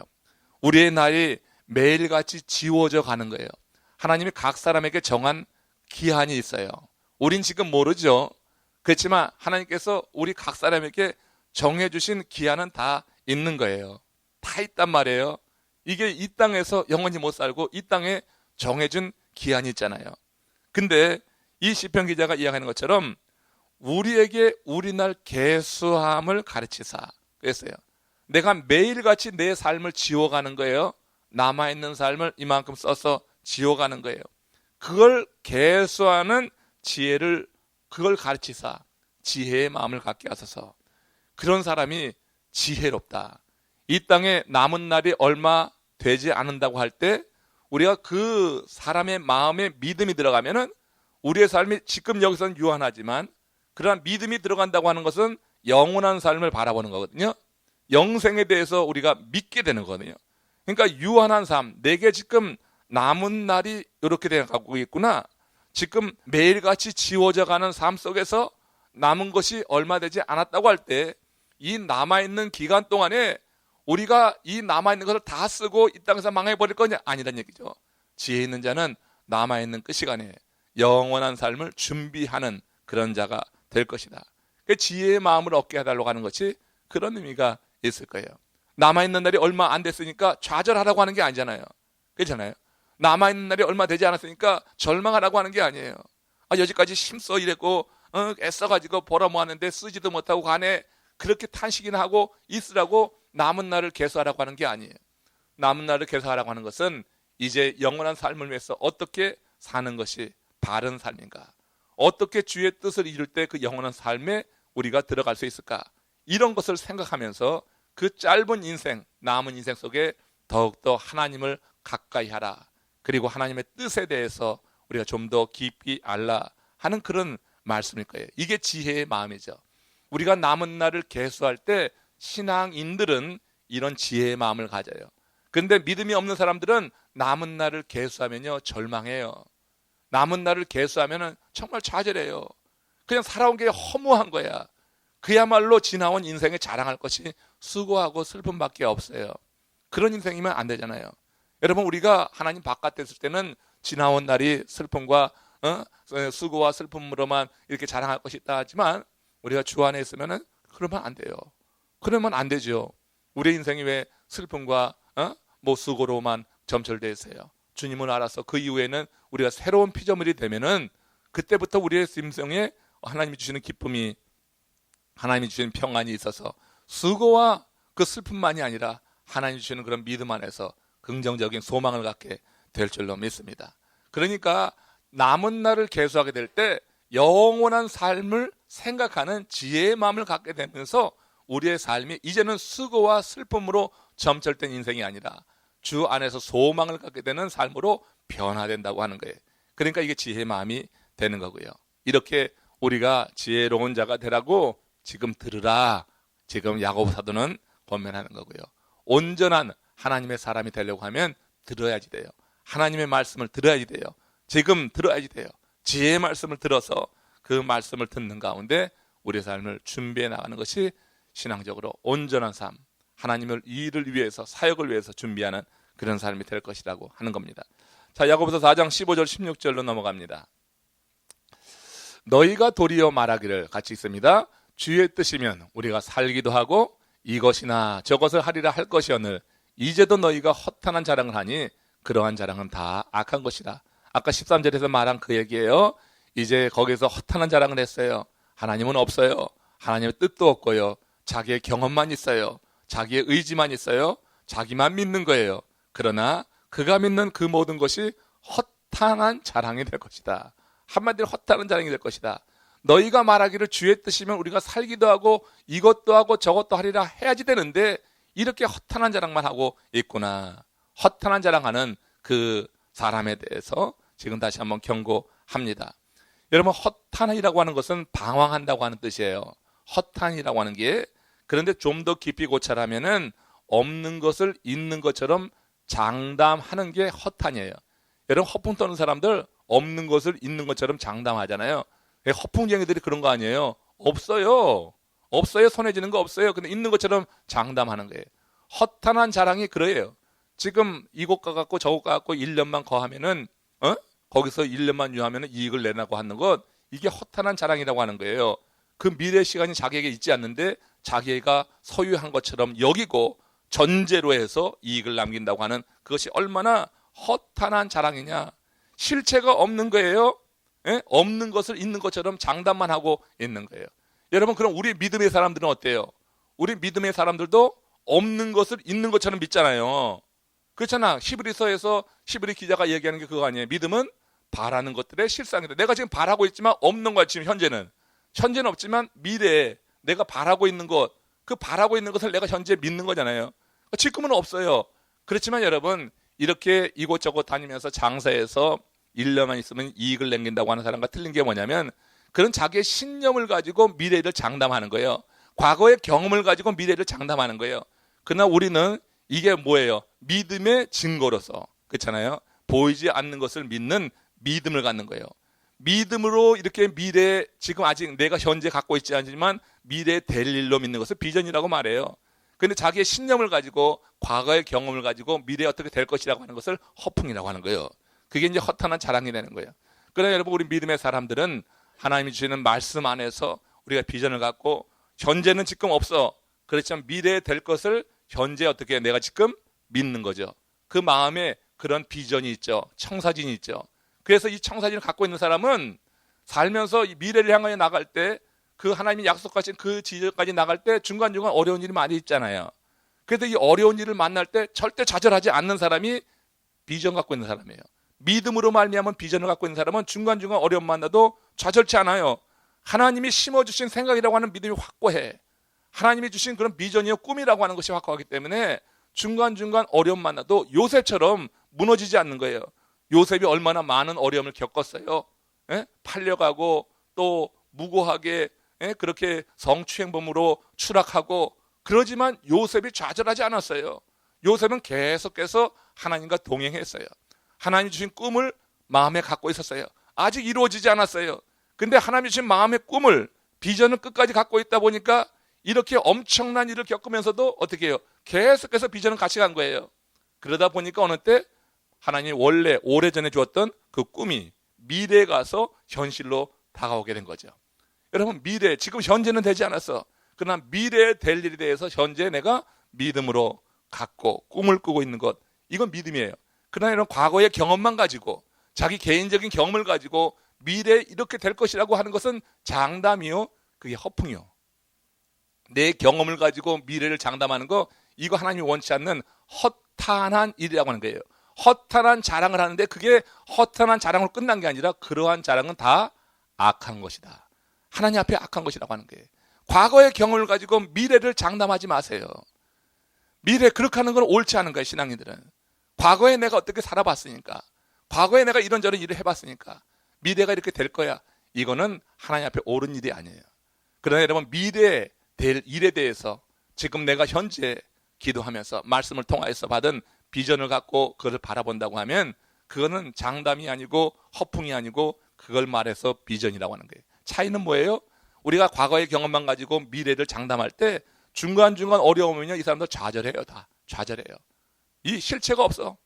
우리의 날이 매일같이 지워져 가는 거예요. 하나님이 각 사람에게 정한 기한이 있어요. 우린 지금 모르죠. 그렇지만 하나님께서 우리 각 사람에게 정해주신 기한은 다 있는 거예요. 다 있단 말이에요. 이게 이 땅에서 영원히 못 살고 이 땅에 정해준 기한이 있잖아요. 근데 이 시편 기자가 이야기하는 것처럼 우리에게 우리 날 계수함을 가르치사 그랬어요. 내가 매일같이 내 삶을 지워가는 거예요. 남아있는 삶을 이만큼 써서 지워가는 거예요. 그걸 계수하는 지혜를 그걸 가르치사 지혜의 마음을 갖게 하소서. 그런 사람이 지혜롭다. 이 땅에 남은 날이 얼마 되지 않는다고 할 때 우리가 그 사람의 마음에 믿음이 들어가면은 우리의 삶이 지금 여기서는 유한하지만 그러한 믿음이 들어간다고 하는 것은 영원한 삶을 바라보는 거거든요. 영생에 대해서 우리가 믿게 되는 거거든요. 그러니까 유한한 삶, 내게 지금 남은 날이 이렇게 돼가고 있구나. 지금 매일같이 지워져가는 삶 속에서 남은 것이 얼마 되지 않았다고 할 때 이 남아있는 기간 동안에 우리가 이 남아있는 것을 다 쓰고 이 땅에서 망해버릴 거냐? 아니란 얘기죠. 지혜 있는 자는 남아있는 그 시간에 영원한 삶을 준비하는 그런 자가 될 것이다. 그 지혜의 마음을 얻게 해달라고 하는 것이 그런 의미가 있을 거예요. 남아있는 날이 얼마 안 됐으니까 좌절하라고 하는 게 아니잖아요. 그렇잖아요. 남아있는 날이 얼마 되지 않았으니까 절망하라고 하는 게 아니에요. 여지까지 힘써 일했고 애써가지고 벌어 모았는데 쓰지도 못하고 간에 그렇게 탄식이나 하고 있으라고 남은 날을 계수하라고 하는 게 아니에요. 남은 날을 계수하라고 하는 것은 이제 영원한 삶을 위해서 어떻게 사는 것이 바른 삶인가, 어떻게 주의 뜻을 이룰 때 그 영원한 삶에 우리가 들어갈 수 있을까, 이런 것을 생각하면서 그 짧은 인생, 남은 인생 속에 더욱더 하나님을 가까이 하라, 그리고 하나님의 뜻에 대해서 우리가 좀 더 깊이 알라 하는 그런 말씀일 거예요. 이게 지혜의 마음이죠. 우리가 남은 날을 계수할 때 신앙인들은 이런 지혜의 마음을 가져요. 그런데 믿음이 없는 사람들은 남은 날을 계수하면요 절망해요. 남은 날을 계수하면 정말 좌절해요. 그냥 살아온 게 허무한 거야. 그야말로 지나온 인생에 자랑할 것이 수고하고 슬픔밖에 없어요. 그런 인생이면 안 되잖아요. 여러분, 우리가 하나님 바깥에 있을 때는 지나온 날이 슬픔과 수고와 슬픔으로만 이렇게 자랑할 것이 있다 하지만 우리가 주 안에 있으면은 그러면 안 돼요. 그러면 안 되죠. 우리 인생이 왜 슬픔과 수고로만 점철되어 있어요. 주님을 알아서 그 이후에는 우리가 새로운 피조물이 되면은 그때부터 우리의 심성에 하나님이 주시는 기쁨이, 하나님이 주시는 평안이 있어서 수고와 그 슬픔만이 아니라 하나님이 주시는 그런 믿음 안에서 긍정적인 소망을 갖게 될 줄로 믿습니다. 그러니까 남은 날을 계수하게 될 때 영원한 삶을 생각하는 지혜의 마음을 갖게 되면서 우리의 삶이 이제는 수고와 슬픔으로 점철된 인생이 아니라 주 안에서 소망을 갖게 되는 삶으로 변화된다고 하는 거예요. 그러니까 이게 지혜의 마음이 되는 거고요. 이렇게 우리가 지혜로운 자가 되라고 지금 들으라, 지금 야고보 사도는 권면하는 거고요. 온전한 하나님의 사람이 되려고 하면 들어야지 돼요. 하나님의 말씀을 들어야지 돼요. 지금 들어야지 돼요. 지혜의 말씀을 들어서 그 말씀을 듣는 가운데 우리의 삶을 준비해 나가는 것이 신앙적으로 온전한 삶, 하나님의 일을 위해서, 사역을 위해서 준비하는 그런 삶이 될 것이라고 하는 겁니다. 자, 야고보서 4장 15절 16절로 넘어갑니다. 너희가 도리어 말하기를, 같이 있습니다. 주의 뜻이면 우리가 살기도 하고 이것이나 저것을 하리라 할 것이오늘 이제도 너희가 허탄한 자랑을 하니 그러한 자랑은 다 악한 것이다. 아까 13절에서 말한 그 얘기예요. 이제 거기서 허탄한 자랑을 했어요. 하나님은 없어요. 하나님의 뜻도 없고요. 자기의 경험만 있어요. 자기의 의지만 있어요. 자기만 믿는 거예요. 그러나 그가 믿는 그 모든 것이 허탄한 자랑이 될 것이다. 한마디로 허탄한 자랑이 될 것이다. 너희가 말하기를 주의 뜻이면 우리가 살기도 하고 이것도 하고 저것도 하리라 해야지 되는데 이렇게 허탄한 자랑만 하고 있구나. 허탄한 자랑하는 그 사람에 대해서 지금 다시 한번 경고합니다. 여러분, 허탄이라고 하는 것은 방황한다고 하는 뜻이에요. 허탄이라고 하는 게, 그런데 좀 더 깊이 고찰하면은 없는 것을 있는 것처럼 장담하는 게 허탄이에요. 여러분, 허풍 떠는 사람들 없는 것을 있는 것처럼 장담하잖아요. 허풍쟁이들이 그런 거 아니에요. 없어요. 손에 쥐는 거 없어요. 근데 있는 것처럼 장담하는 거예요. 허탄한 자랑이 그래요. 지금 이곳 가갖고 저곳 가갖고 1년만 거하면은 거기서 1년만 유하면은 이익을 내라고 하는 것, 이게 허탄한 자랑이라고 하는 거예요. 그 미래 시간이 자기에게 있지 않는데 자기가 소유한 것처럼 여기고 전제로 해서 이익을 남긴다고 하는 그것이 얼마나 허탄한 자랑이냐. 실체가 없는 거예요. 없는 것을 있는 것처럼 장담만 하고 있는 거예요. 여러분, 그럼 우리 믿음의 사람들은 어때요? 우리 믿음의 사람들도 없는 것을 있는 것처럼 믿잖아요. 그렇잖아. 히브리서에서 히브리 기자가 얘기하는 게 그거 아니에요. 믿음은 바라는 것들의 실상이다. 내가 지금 바라고 있지만 없는 거야. 지금 현재는 없지만 미래에 내가 바라고 있는 것, 그 바라고 있는 것을 내가 현재 믿는 거잖아요. 지금은 없어요. 그렇지만 여러분, 이렇게 이곳저곳 다니면서 장사해서 1년만 있으면 이익을 남긴다고 하는 사람과 틀린 게 뭐냐면, 그런 자기의 신념을 가지고 미래를 장담하는 거예요. 과거의 경험을 가지고 미래를 장담하는 거예요. 그러나 우리는 이게 뭐예요? 믿음의 증거로서, 그렇잖아요. 보이지 않는 것을 믿는 믿음을 갖는 거예요. 믿음으로 이렇게 미래, 지금 아직 내가 현재 갖고 있지 않지만 미래에 될 일로 믿는 것을 비전이라고 말해요. 그런데 자기의 신념을 가지고 과거의 경험을 가지고 미래에 어떻게 될 것이라고 하는 것을 허풍이라고 하는 거예요. 그게 이제 허탄한 자랑이 되는 거예요. 그러나 여러분, 우리 믿음의 사람들은 하나님이 주시는 말씀 안에서 우리가 비전을 갖고, 현재는 지금 없어. 그렇지만 미래에 될 것을 현재 어떻게 내가 지금 믿는 거죠. 그 마음에 그런 비전이 있죠. 청사진이 있죠. 그래서 이 청사진을 갖고 있는 사람은 살면서 이 미래를 향하여 나갈 때, 그 하나님이 약속하신 그 지점까지 나갈 때 중간중간 어려운 일이 많이 있잖아요. 그래서 이 어려운 일을 만날 때 절대 좌절하지 않는 사람이 비전 갖고 있는 사람이에요. 믿음으로 말미암은 비전을 갖고 있는 사람은 중간중간 어려움 만나도 좌절치 않아요. 하나님이 심어주신 생각이라고 하는 믿음이 확고해. 하나님이 주신 그런 비전이요, 꿈이라고 하는 것이 확고하기 때문에 중간중간 어려움 만나도 요셉처럼 무너지지 않는 거예요. 요셉이 얼마나 많은 어려움을 겪었어요. 예? 팔려가고 또 무고하게, 예? 그렇게 성추행범으로 추락하고, 그러지만 요셉이 좌절하지 않았어요. 요셉은 계속해서 하나님과 동행했어요. 하나님 주신 꿈을 마음에 갖고 있었어요. 아직 이루어지지 않았어요. 근데 하나님 주신 마음의 꿈을, 비전을 끝까지 갖고 있다 보니까 이렇게 엄청난 일을 겪으면서도 어떻게 해요? 계속해서 비전을 같이 간 거예요. 그러다 보니까 어느 때 하나님이 원래 오래전에 주었던 그 꿈이 미래에 가서 현실로 다가오게 된 거죠. 여러분, 미래, 지금 현재는 되지 않았어. 그러나 미래에 될 일에 대해서 현재 내가 믿음으로 갖고 꿈을 꾸고 있는 것, 이건 믿음이에요. 그러나 이런 과거의 경험만 가지고, 자기 개인적인 경험을 가지고 미래에 이렇게 될 것이라고 하는 것은 장담이요, 그게 허풍이요. 내 경험을 가지고 미래를 장담하는 거, 이거 하나님이 원치 않는 허탄한 일이라고 하는 거예요. 허탄한 자랑을 하는데 그게 허탄한 자랑으로 끝난 게 아니라 그러한 자랑은 다 악한 것이다. 하나님 앞에 악한 것이라고 하는 거예요. 과거의 경험을 가지고 미래를 장담하지 마세요. 미래 그렇게 하는 건 옳지 않은 거예요. 신앙인들은 과거에 내가 어떻게 살아봤으니까, 과거에 내가 이런저런 일을 해봤으니까 미래가 이렇게 될 거야, 이거는 하나님 앞에 옳은 일이 아니에요. 그러나 여러분, 미래에 될 일에 대해서 지금 내가 현재 기도하면서 말씀을 통하여서 받은 비전을 갖고 그것을 바라본다고 하면 그거는 장담이 아니고 허풍이 아니고 그걸 말해서 비전이라고 하는 거예요. 차이는 뭐예요? 우리가 과거의 경험만 가지고 미래를 장담할 때 중간중간 어려우면요, 이 사람들 좌절해요. 다 좌절해요. 이 실체가 없어.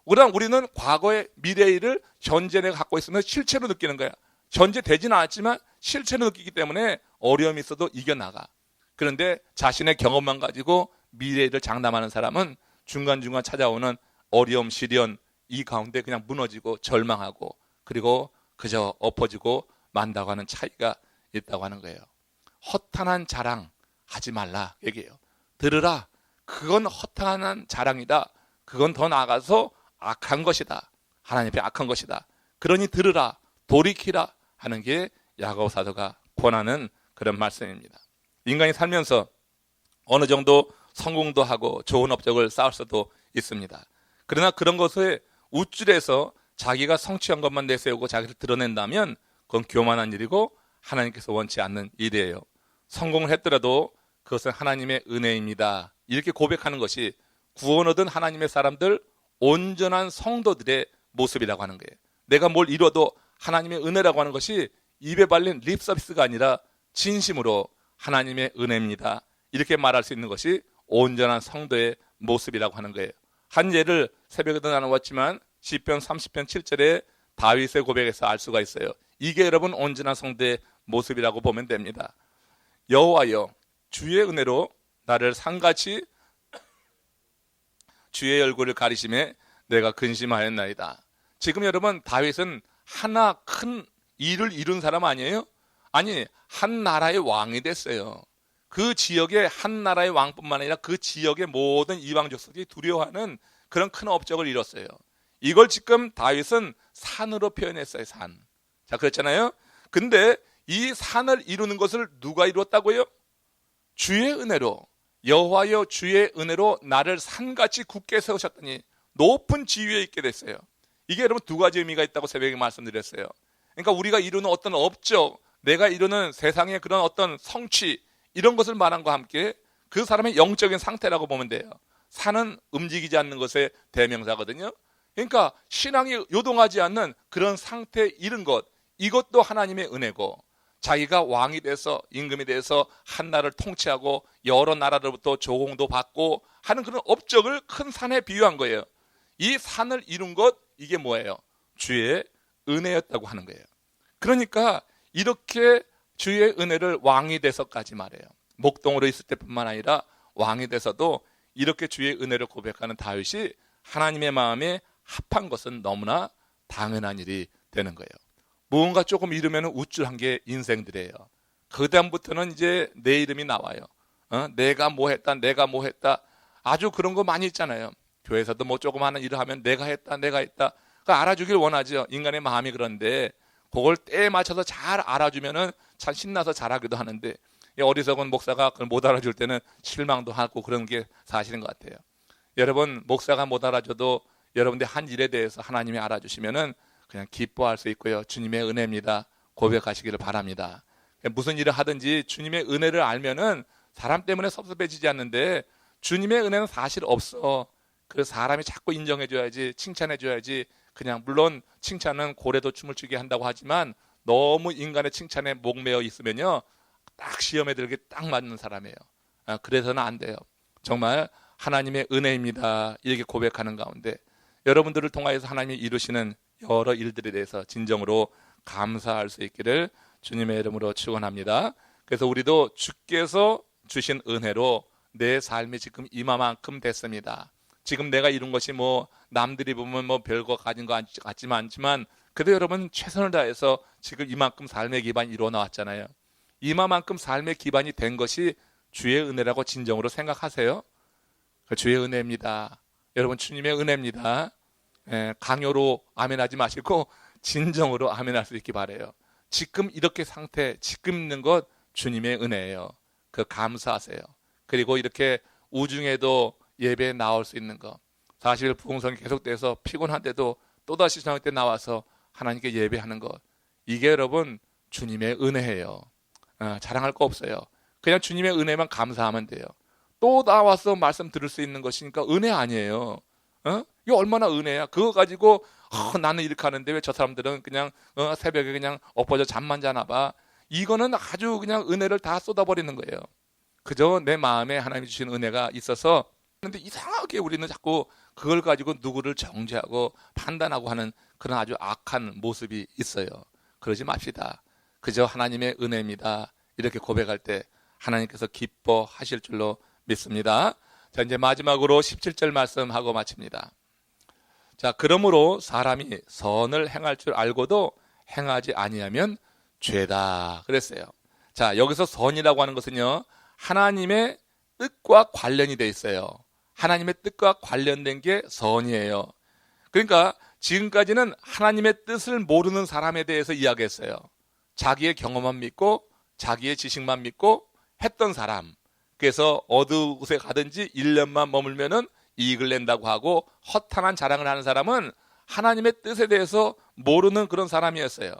그러나 우리는 과거의 미래를 현재 내가 갖고 있으면 실체로 느끼는 거야. 현재 되지는 않았지만 실체로 느끼기 때문에 어려움이 있어도 이겨나가. 그런데 자신의 경험만 가지고 미래를 장담하는 사람은 중간중간 찾아오는 어려움, 시련, 이 가운데 그냥 무너지고 절망하고 그리고 그저 엎어지고 만다고 하는 차이가 있다고 하는 거예요. 허탄한 자랑 하지 말라 얘기해요. 들으라, 그건 허탄한 자랑이다. 그건 더 나아가서 악한 것이다. 하나님 앞에 악한 것이다. 그러니 들으라, 돌이키라 하는 게 야고보 사도가 권하는 그런 말씀입니다. 인간이 살면서 어느 정도 성공도 하고 좋은 업적을 쌓을 수도 있습니다. 그러나 그런 것에 우쭐해서 자기가 성취한 것만 내세우고 자기를 드러낸다면 그건 교만한 일이고 하나님께서 원치 않는 일이에요. 성공을 했더라도 그것은 하나님의 은혜입니다. 이렇게 고백하는 것이 구원 얻은 하나님의 사람들, 온전한 성도들의 모습이라고 하는 거예요. 내가 뭘 이뤄도 하나님의 은혜라고 하는 것이 입에 발린 립 서비스가 아니라 진심으로 하나님의 은혜입니다, 이렇게 말할 수 있는 것이 온전한 성도의 모습이라고 하는 거예요. 한 예를 새벽에도 나눠봤지만 시편 30편 7절에 다윗의 고백에서 알 수가 있어요. 이게 여러분 온전한 성도의 모습이라고 보면 됩니다. 여호와여, 주의 은혜로 나를 상같이 주의 얼굴을 가리심에 내가 근심하였나이다. 지금 여러분, 다윗은 하나 큰 일을 이룬 사람 아니에요? 아니, 한 나라의 왕이 됐어요. 그 지역의 한 나라의 왕뿐만 아니라 그 지역의 모든 이방 족속이 두려워하는 그런 큰 업적을 이뤘어요. 이걸 지금 다윗은 산으로 표현했어요. 산. 자, 그랬잖아요. 근데 이 산을 이루는 것을 누가 이루었다고요? 주의 은혜로, 여호와여 주의 은혜로 나를 산같이 굳게 세우셨더니 높은 지위에 있게 됐어요. 이게 여러분 두 가지 의미가 있다고 새벽에 말씀드렸어요. 그러니까 우리가 이루는 어떤 업적, 내가 이루는 세상의 그런 어떤 성취, 이런 것을 말한 것과 함께 그 사람의 영적인 상태라고 보면 돼요. 산은 움직이지 않는 것의 대명사거든요. 그러니까 신앙이 요동하지 않는 그런 상태에 이른 것, 이것도 하나님의 은혜고, 자기가 왕이 돼서 임금이 돼서 한 나라를 통치하고 여러 나라로부터 조공도 받고 하는 그런 업적을 큰 산에 비유한 거예요. 이 산을 이룬 것, 이게 뭐예요? 주의 은혜였다고 하는 거예요. 그러니까 이렇게 주의 은혜를 왕이 돼서까지 말해요. 목동으로 있을 때뿐만 아니라 왕이 돼서도 이렇게 주의 은혜를 고백하는 다윗이 하나님의 마음에 합한 것은 너무나 당연한 일이 되는 거예요. 무언가 조금 이루면 우쭐한 게 인생들이에요. 그 다음부터는 이제 내 이름이 나와요. 내가 뭐 했다, 내가 뭐 했다. 아주 그런 거 많이 있잖아요. 교회에서도 뭐 조금 하는 일을 하면 내가 했다, 내가 했다. 그러니까 알아주길 원하죠. 인간의 마음이 그런데 그걸 때에 맞춰서 잘 알아주면은 참 신나서 잘하기도 하는데, 어리석은 목사가 그걸 못 알아줄 때는 실망도 하고 그런 게 사실인 것 같아요. 여러분, 목사가 못 알아줘도 여러분들 한 일에 대해서 하나님이 알아주시면은 그냥 기뻐할 수 있고요. 주님의 은혜입니다. 고백하시기를 바랍니다. 무슨 일을 하든지 주님의 은혜를 알면은 사람 때문에 섭섭해지지 않는데, 주님의 은혜는 사실 없어. 그래서 사람이 자꾸 인정해줘야지, 칭찬해줘야지. 그냥 물론 칭찬은 고래도 춤을 추게 한다고 하지만 너무 인간의 칭찬에 목매어 있으면요, 딱 시험에 들게 딱 맞는 사람이에요. 그래서는 안 돼요. 정말 하나님의 은혜입니다. 이렇게 고백하는 가운데 여러분들을 통하여서 하나님이 이루시는 여러 일들에 대해서 진정으로 감사할 수 있기를 주님의 이름으로 축원합니다. 그래서 우리도 주께서 주신 은혜로 내 삶이 지금 이만큼 됐습니다. 지금 내가 이룬 것이 뭐 남들이 보면 뭐 별거 가진 것 같지만 않지만, 그래도 여러분 최선을 다해서 지금 이만큼 삶의 기반이 이루어 나왔잖아요. 이만큼 삶의 기반이 된 것이 주의 은혜라고 진정으로 생각하세요. 주의 은혜입니다. 여러분, 주님의 은혜입니다. 강요로 아멘하지 마시고 진정으로 아멘할 수 있기 바라요. 지금 이렇게 상태, 지금 있는 것 주님의 은혜예요. 그 감사하세요. 그리고 이렇게 우중에도 예배에 나올 수 있는 것, 40일 부흥성이 계속돼서 피곤한데도 또다시 저녁 때 나와서 하나님께 예배하는 것, 이게 여러분 주님의 은혜예요. 자랑할 거 없어요. 그냥 주님의 은혜만 감사하면 돼요. 또 나와서 말씀 들을 수 있는 것이니까 은혜 아니에요. 이게 얼마나 은혜야. 그거 가지고 나는 이렇게 하는데 왜 저 사람들은 그냥 새벽에 그냥 엎어져 잠만 자나 봐. 이거는 아주 그냥 은혜를 다 쏟아버리는 거예요. 그저 내 마음에 하나님이 주신 은혜가 있어서. 그런데 이상하게 우리는 자꾸 그걸 가지고 누구를 정죄하고 판단하고 하는 그런 아주 악한 모습이 있어요. 그러지 맙시다. 그저 하나님의 은혜입니다. 이렇게 고백할 때 하나님께서 기뻐하실 줄로 믿습니다. 자, 이제 마지막으로 17절 말씀하고 마칩니다. 자, 그러므로 사람이 선을 행할 줄 알고도 행하지 아니하면 죄다 그랬어요. 자, 여기서 선이라고 하는 것은요, 하나님의 뜻과 관련이 돼 있어요. 하나님의 뜻과 관련된 게 선이에요. 그러니까 지금까지는 하나님의 뜻을 모르는 사람에 대해서 이야기했어요. 자기의 경험만 믿고 자기의 지식만 믿고 했던 사람, 그래서 어느 곳에 가든지 1년만 머물면은 이익을 낸다고 하고 허탄한 자랑을 하는 사람은 하나님의 뜻에 대해서 모르는 그런 사람이었어요.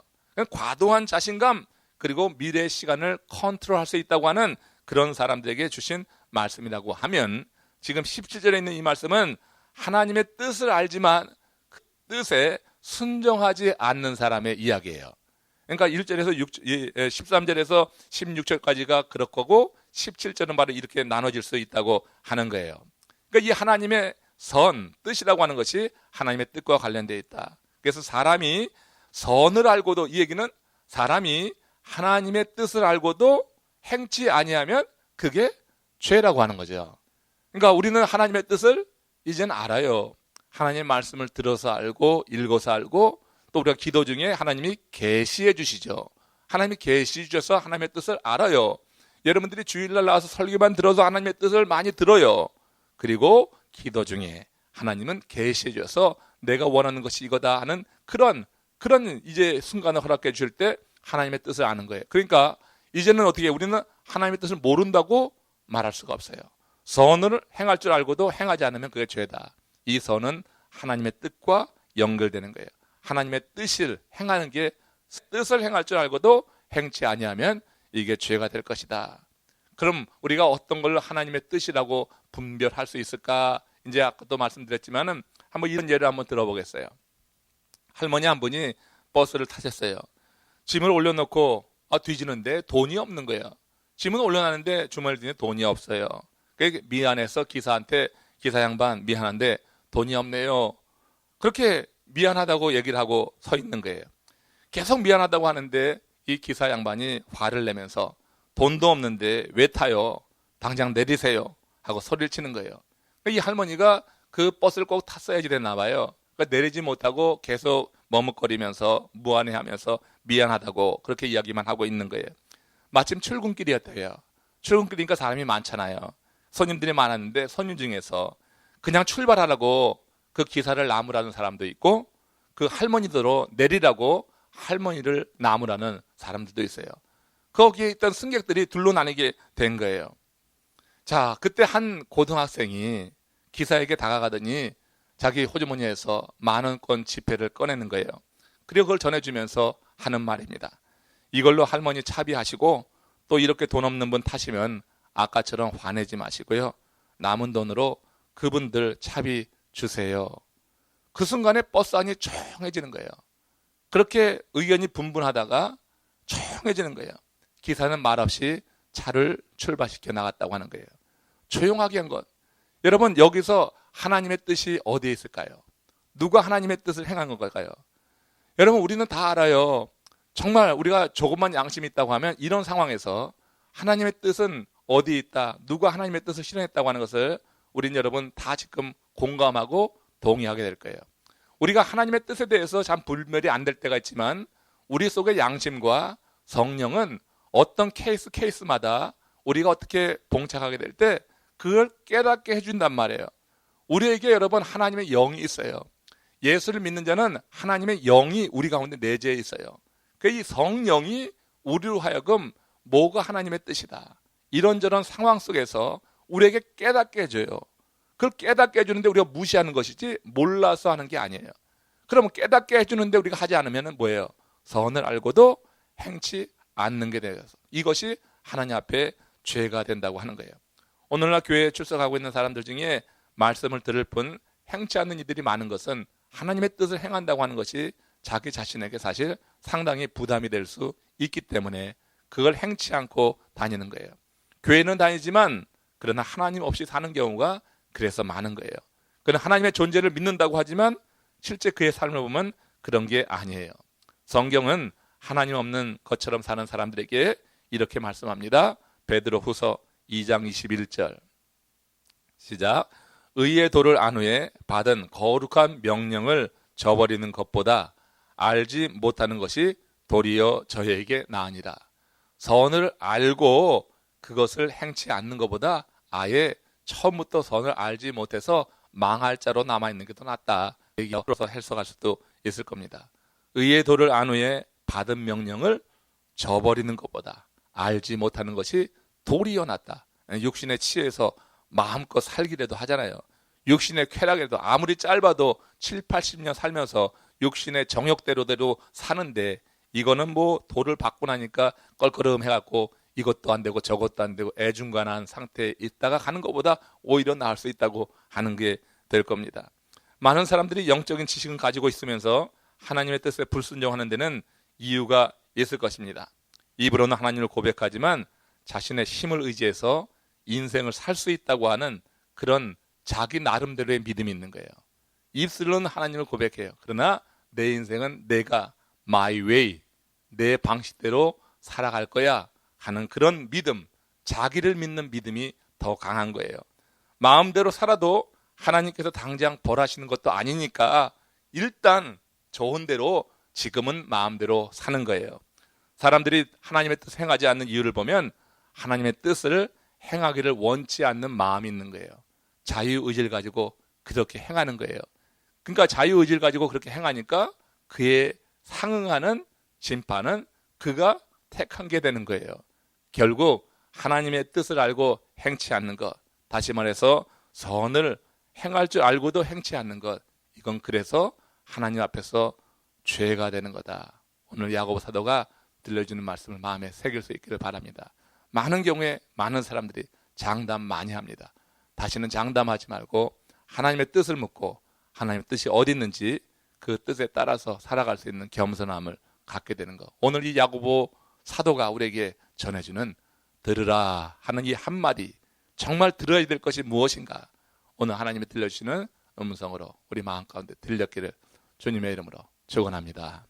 과도한 자신감, 그리고 미래의 시간을 컨트롤할 수 있다고 하는 그런 사람들에게 주신 말씀이라고 하면, 지금 17절에 있는 이 말씀은 하나님의 뜻을 알지만 그 뜻에 순종하지 않는 사람의 이야기예요. 그러니까 1절에서 13절에서 16절까지가 그럴 거고 17절은 바로 이렇게 나눠질 수 있다고 하는 거예요. 그러니까 이 하나님의 선, 뜻이라고 하는 것이 하나님의 뜻과 관련되어 있다. 그래서 사람이 선을 알고도, 이 얘기는 사람이 하나님의 뜻을 알고도 행치 아니하면 그게 죄라고 하는 거죠. 그러니까 우리는 하나님의 뜻을 이제는 알아요. 하나님의 말씀을 들어서 알고 읽어서 알고, 또 우리가 기도 중에 하나님이 계시해 주시죠. 하나님이 계시해 주셔서 하나님의 뜻을 알아요. 여러분들이 주일날 나와서 설교만 들어서 하나님의 뜻을 많이 들어요. 그리고 기도 중에 하나님은 계시해 주셔서 내가 원하는 것이 이거다 하는 그런 이제 순간을 허락해 주실 때 하나님의 뜻을 아는 거예요. 그러니까 이제는 어떻게 우리는 하나님의 뜻을 모른다고 말할 수가 없어요. 선을 행할 줄 알고도 행하지 않으면 그게 죄다. 이 선은 하나님의 뜻과 연결되는 거예요. 하나님의 뜻을 행하는 게 뜻을 행할 줄 알고도 행치 아니하면 이게 죄가 될 것이다. 그럼 우리가 어떤 걸 하나님의 뜻이라고 분별할 수 있을까? 이제 아까도 말씀드렸지만은 한번 이런 예를 한번 들어보겠어요. 할머니 한 분이 버스를 타셨어요. 짐을 올려놓고 뒤지는데 돈이 없는 거예요. 짐은 올려놨는데 주머니 뒤에 돈이 없어요. 그래서 미안해서 기사한테 기사 양반 미안한데 돈이 없네요. 그렇게 미안하다고 얘기를 하고 서 있는 거예요. 계속 미안하다고 하는데 이 기사 양반이 화를 내면서 돈도 없는데 왜 타요? 당장 내리세요 하고 소리를 치는 거예요. 이 할머니가 그 버스를 꼭 탔어야지 됐나 봐요. 그러니까 내리지 못하고 계속 머뭇거리면서 무안해하면서 미안하다고 그렇게 이야기만 하고 있는 거예요. 마침 출근길이었대요. 출근길이니까 사람이 많잖아요. 손님들이 많았는데 손님 중에서 그냥 출발하라고 그 기사를 나무라는 사람도 있고 그 할머니들로 내리라고 할머니를 나무라는 사람들도 있어요. 거기에 있던 승객들이 둘로 나뉘게 된 거예요. 자, 그때 한 고등학생이 기사에게 다가가더니 자기 호주머니에서 10,000원권 지폐를 꺼내는 거예요. 그리고 그걸 전해주면서 하는 말입니다. 이걸로 할머니 차비하시고 또 이렇게 돈 없는 분 타시면 아까처럼 화내지 마시고요. 남은 돈으로 그분들 차비 주세요. 그 순간에 버스 안이 조용해지는 거예요. 그렇게 의견이 분분하다가 조용해지는 거예요. 기사는 말없이 차를 출발시켜 나갔다고 하는 거예요. 조용하게 한 것. 여러분 여기서 하나님의 뜻이 어디에 있을까요? 누가 하나님의 뜻을 행한 걸까요? 여러분 우리는 다 알아요. 정말 우리가 조금만 양심이 있다고 하면 이런 상황에서 하나님의 뜻은 어디에 있다, 누가 하나님의 뜻을 실현했다고 하는 것을 우린 여러분 다 지금 공감하고 동의하게 될 거예요. 우리가 하나님의 뜻에 대해서 참 불멸이 안 될 때가 있지만 우리 속의 양심과 성령은 어떤 케이스마다 우리가 어떻게 봉착하게 될 때 그걸 깨닫게 해준단 말이에요. 우리에게 여러분 하나님의 영이 있어요. 예수를 믿는 자는 하나님의 영이 우리 가운데 내재해 있어요. 이 성령이 우리로 하여금 뭐가 하나님의 뜻이다, 이런저런 상황 속에서 우리에게 깨닫게 해줘요. 그걸 깨닫게 해주는데 우리가 무시하는 것이지 몰라서 하는 게 아니에요. 그러면 깨닫게 해주는데 우리가 하지 않으면 뭐예요? 선을 알고도 행치 않는 게 되어서 이것이 하나님 앞에 죄가 된다고 하는 거예요. 오늘날 교회에 출석하고 있는 사람들 중에 말씀을 들을 뿐 행치 않는 이들이 많은 것은 하나님의 뜻을 행한다고 하는 것이 자기 자신에게 사실 상당히 부담이 될 수 있기 때문에 그걸 행치 않고 다니는 거예요. 교회는 다니지만 그러나 하나님 없이 사는 경우가 그래서 많은 거예요. 그는 하나님의 존재를 믿는다고 하지만 실제 그의 삶을 보면 그런 게 아니에요. 성경은 하나님 없는 것처럼 사는 사람들에게 이렇게 말씀합니다. 베드로후서 2장 21절 시작. 의의 도를 안 후에 받은 거룩한 명령을 저버리는 것보다 알지 못하는 것이 도리어 저희에게 나으니라. 선을 알고 그것을 행치 않는 것보다 아예 처음부터 선을 알지 못해서 망할 자로 남아있는 게 더 낫다. 여기서 해석할 수도 있을 겁니다. 의의 도를 안 후에 받은 명령을 저버리는 것보다 알지 못하는 것이 도리어 낫다. 육신의 치에서 마음껏 살기라도 하잖아요. 육신의 쾌락에도 아무리 짧아도 7, 80년 살면서 육신의 정욕대로대로 사는데 이거는 뭐 도를 받고 나니까 껄끄러움해갖고 이것도 안 되고 저것도 안 되고 애중간한 상태에 있다가 가는 것보다 오히려 나을 수 있다고 하는 게 될 겁니다. 많은 사람들이 영적인 지식을 가지고 있으면서 하나님의 뜻에 불순종하는 데는 이유가 있을 것입니다. 입으로는 하나님을 고백하지만 자신의 힘을 의지해서 인생을 살 수 있다고 하는 그런 자기 나름대로의 믿음이 있는 거예요. 입술로는 하나님을 고백해요. 그러나 내 인생은 내가 my way, 내 방식대로 살아갈 거야 하는 그런 믿음, 자기를 믿는 믿음이 더 강한 거예요. 마음대로 살아도 하나님께서 당장 벌하시는 것도 아니니까 일단 좋은 대로 지금은 마음대로 사는 거예요. 사람들이 하나님의 뜻을 행하지 않는 이유를 보면 하나님의 뜻을 행하기를 원치 않는 마음이 있는 거예요. 자유의지를 가지고 그렇게 행하는 거예요. 그러니까 자유의지를 가지고 그렇게 행하니까 그에 상응하는 심판은 그가 택한 게 되는 거예요. 결국 하나님의 뜻을 알고 행치 않는 것, 다시 말해서 선을 행할 줄 알고도 행치 않는 것, 이건 그래서 하나님 앞에서 죄가 되는 거다. 오늘 야고보 사도가 들려주는 말씀을 마음에 새길 수 있기를 바랍니다. 많은 경우에 많은 사람들이 장담 많이 합니다. 다시는 장담하지 말고 하나님의 뜻을 묻고 하나님의 뜻이 어디 있는지 그 뜻에 따라서 살아갈 수 있는 겸손함을 갖게 되는 것. 오늘 이 야고보 사도가 우리에게 전해주는 들으라 하는 이 한마디, 정말 들어야 될 것이 무엇인가, 오늘 하나님이 들려주시는 음성으로 우리 마음 가운데 들렸기를 주님의 이름으로 축원합니다.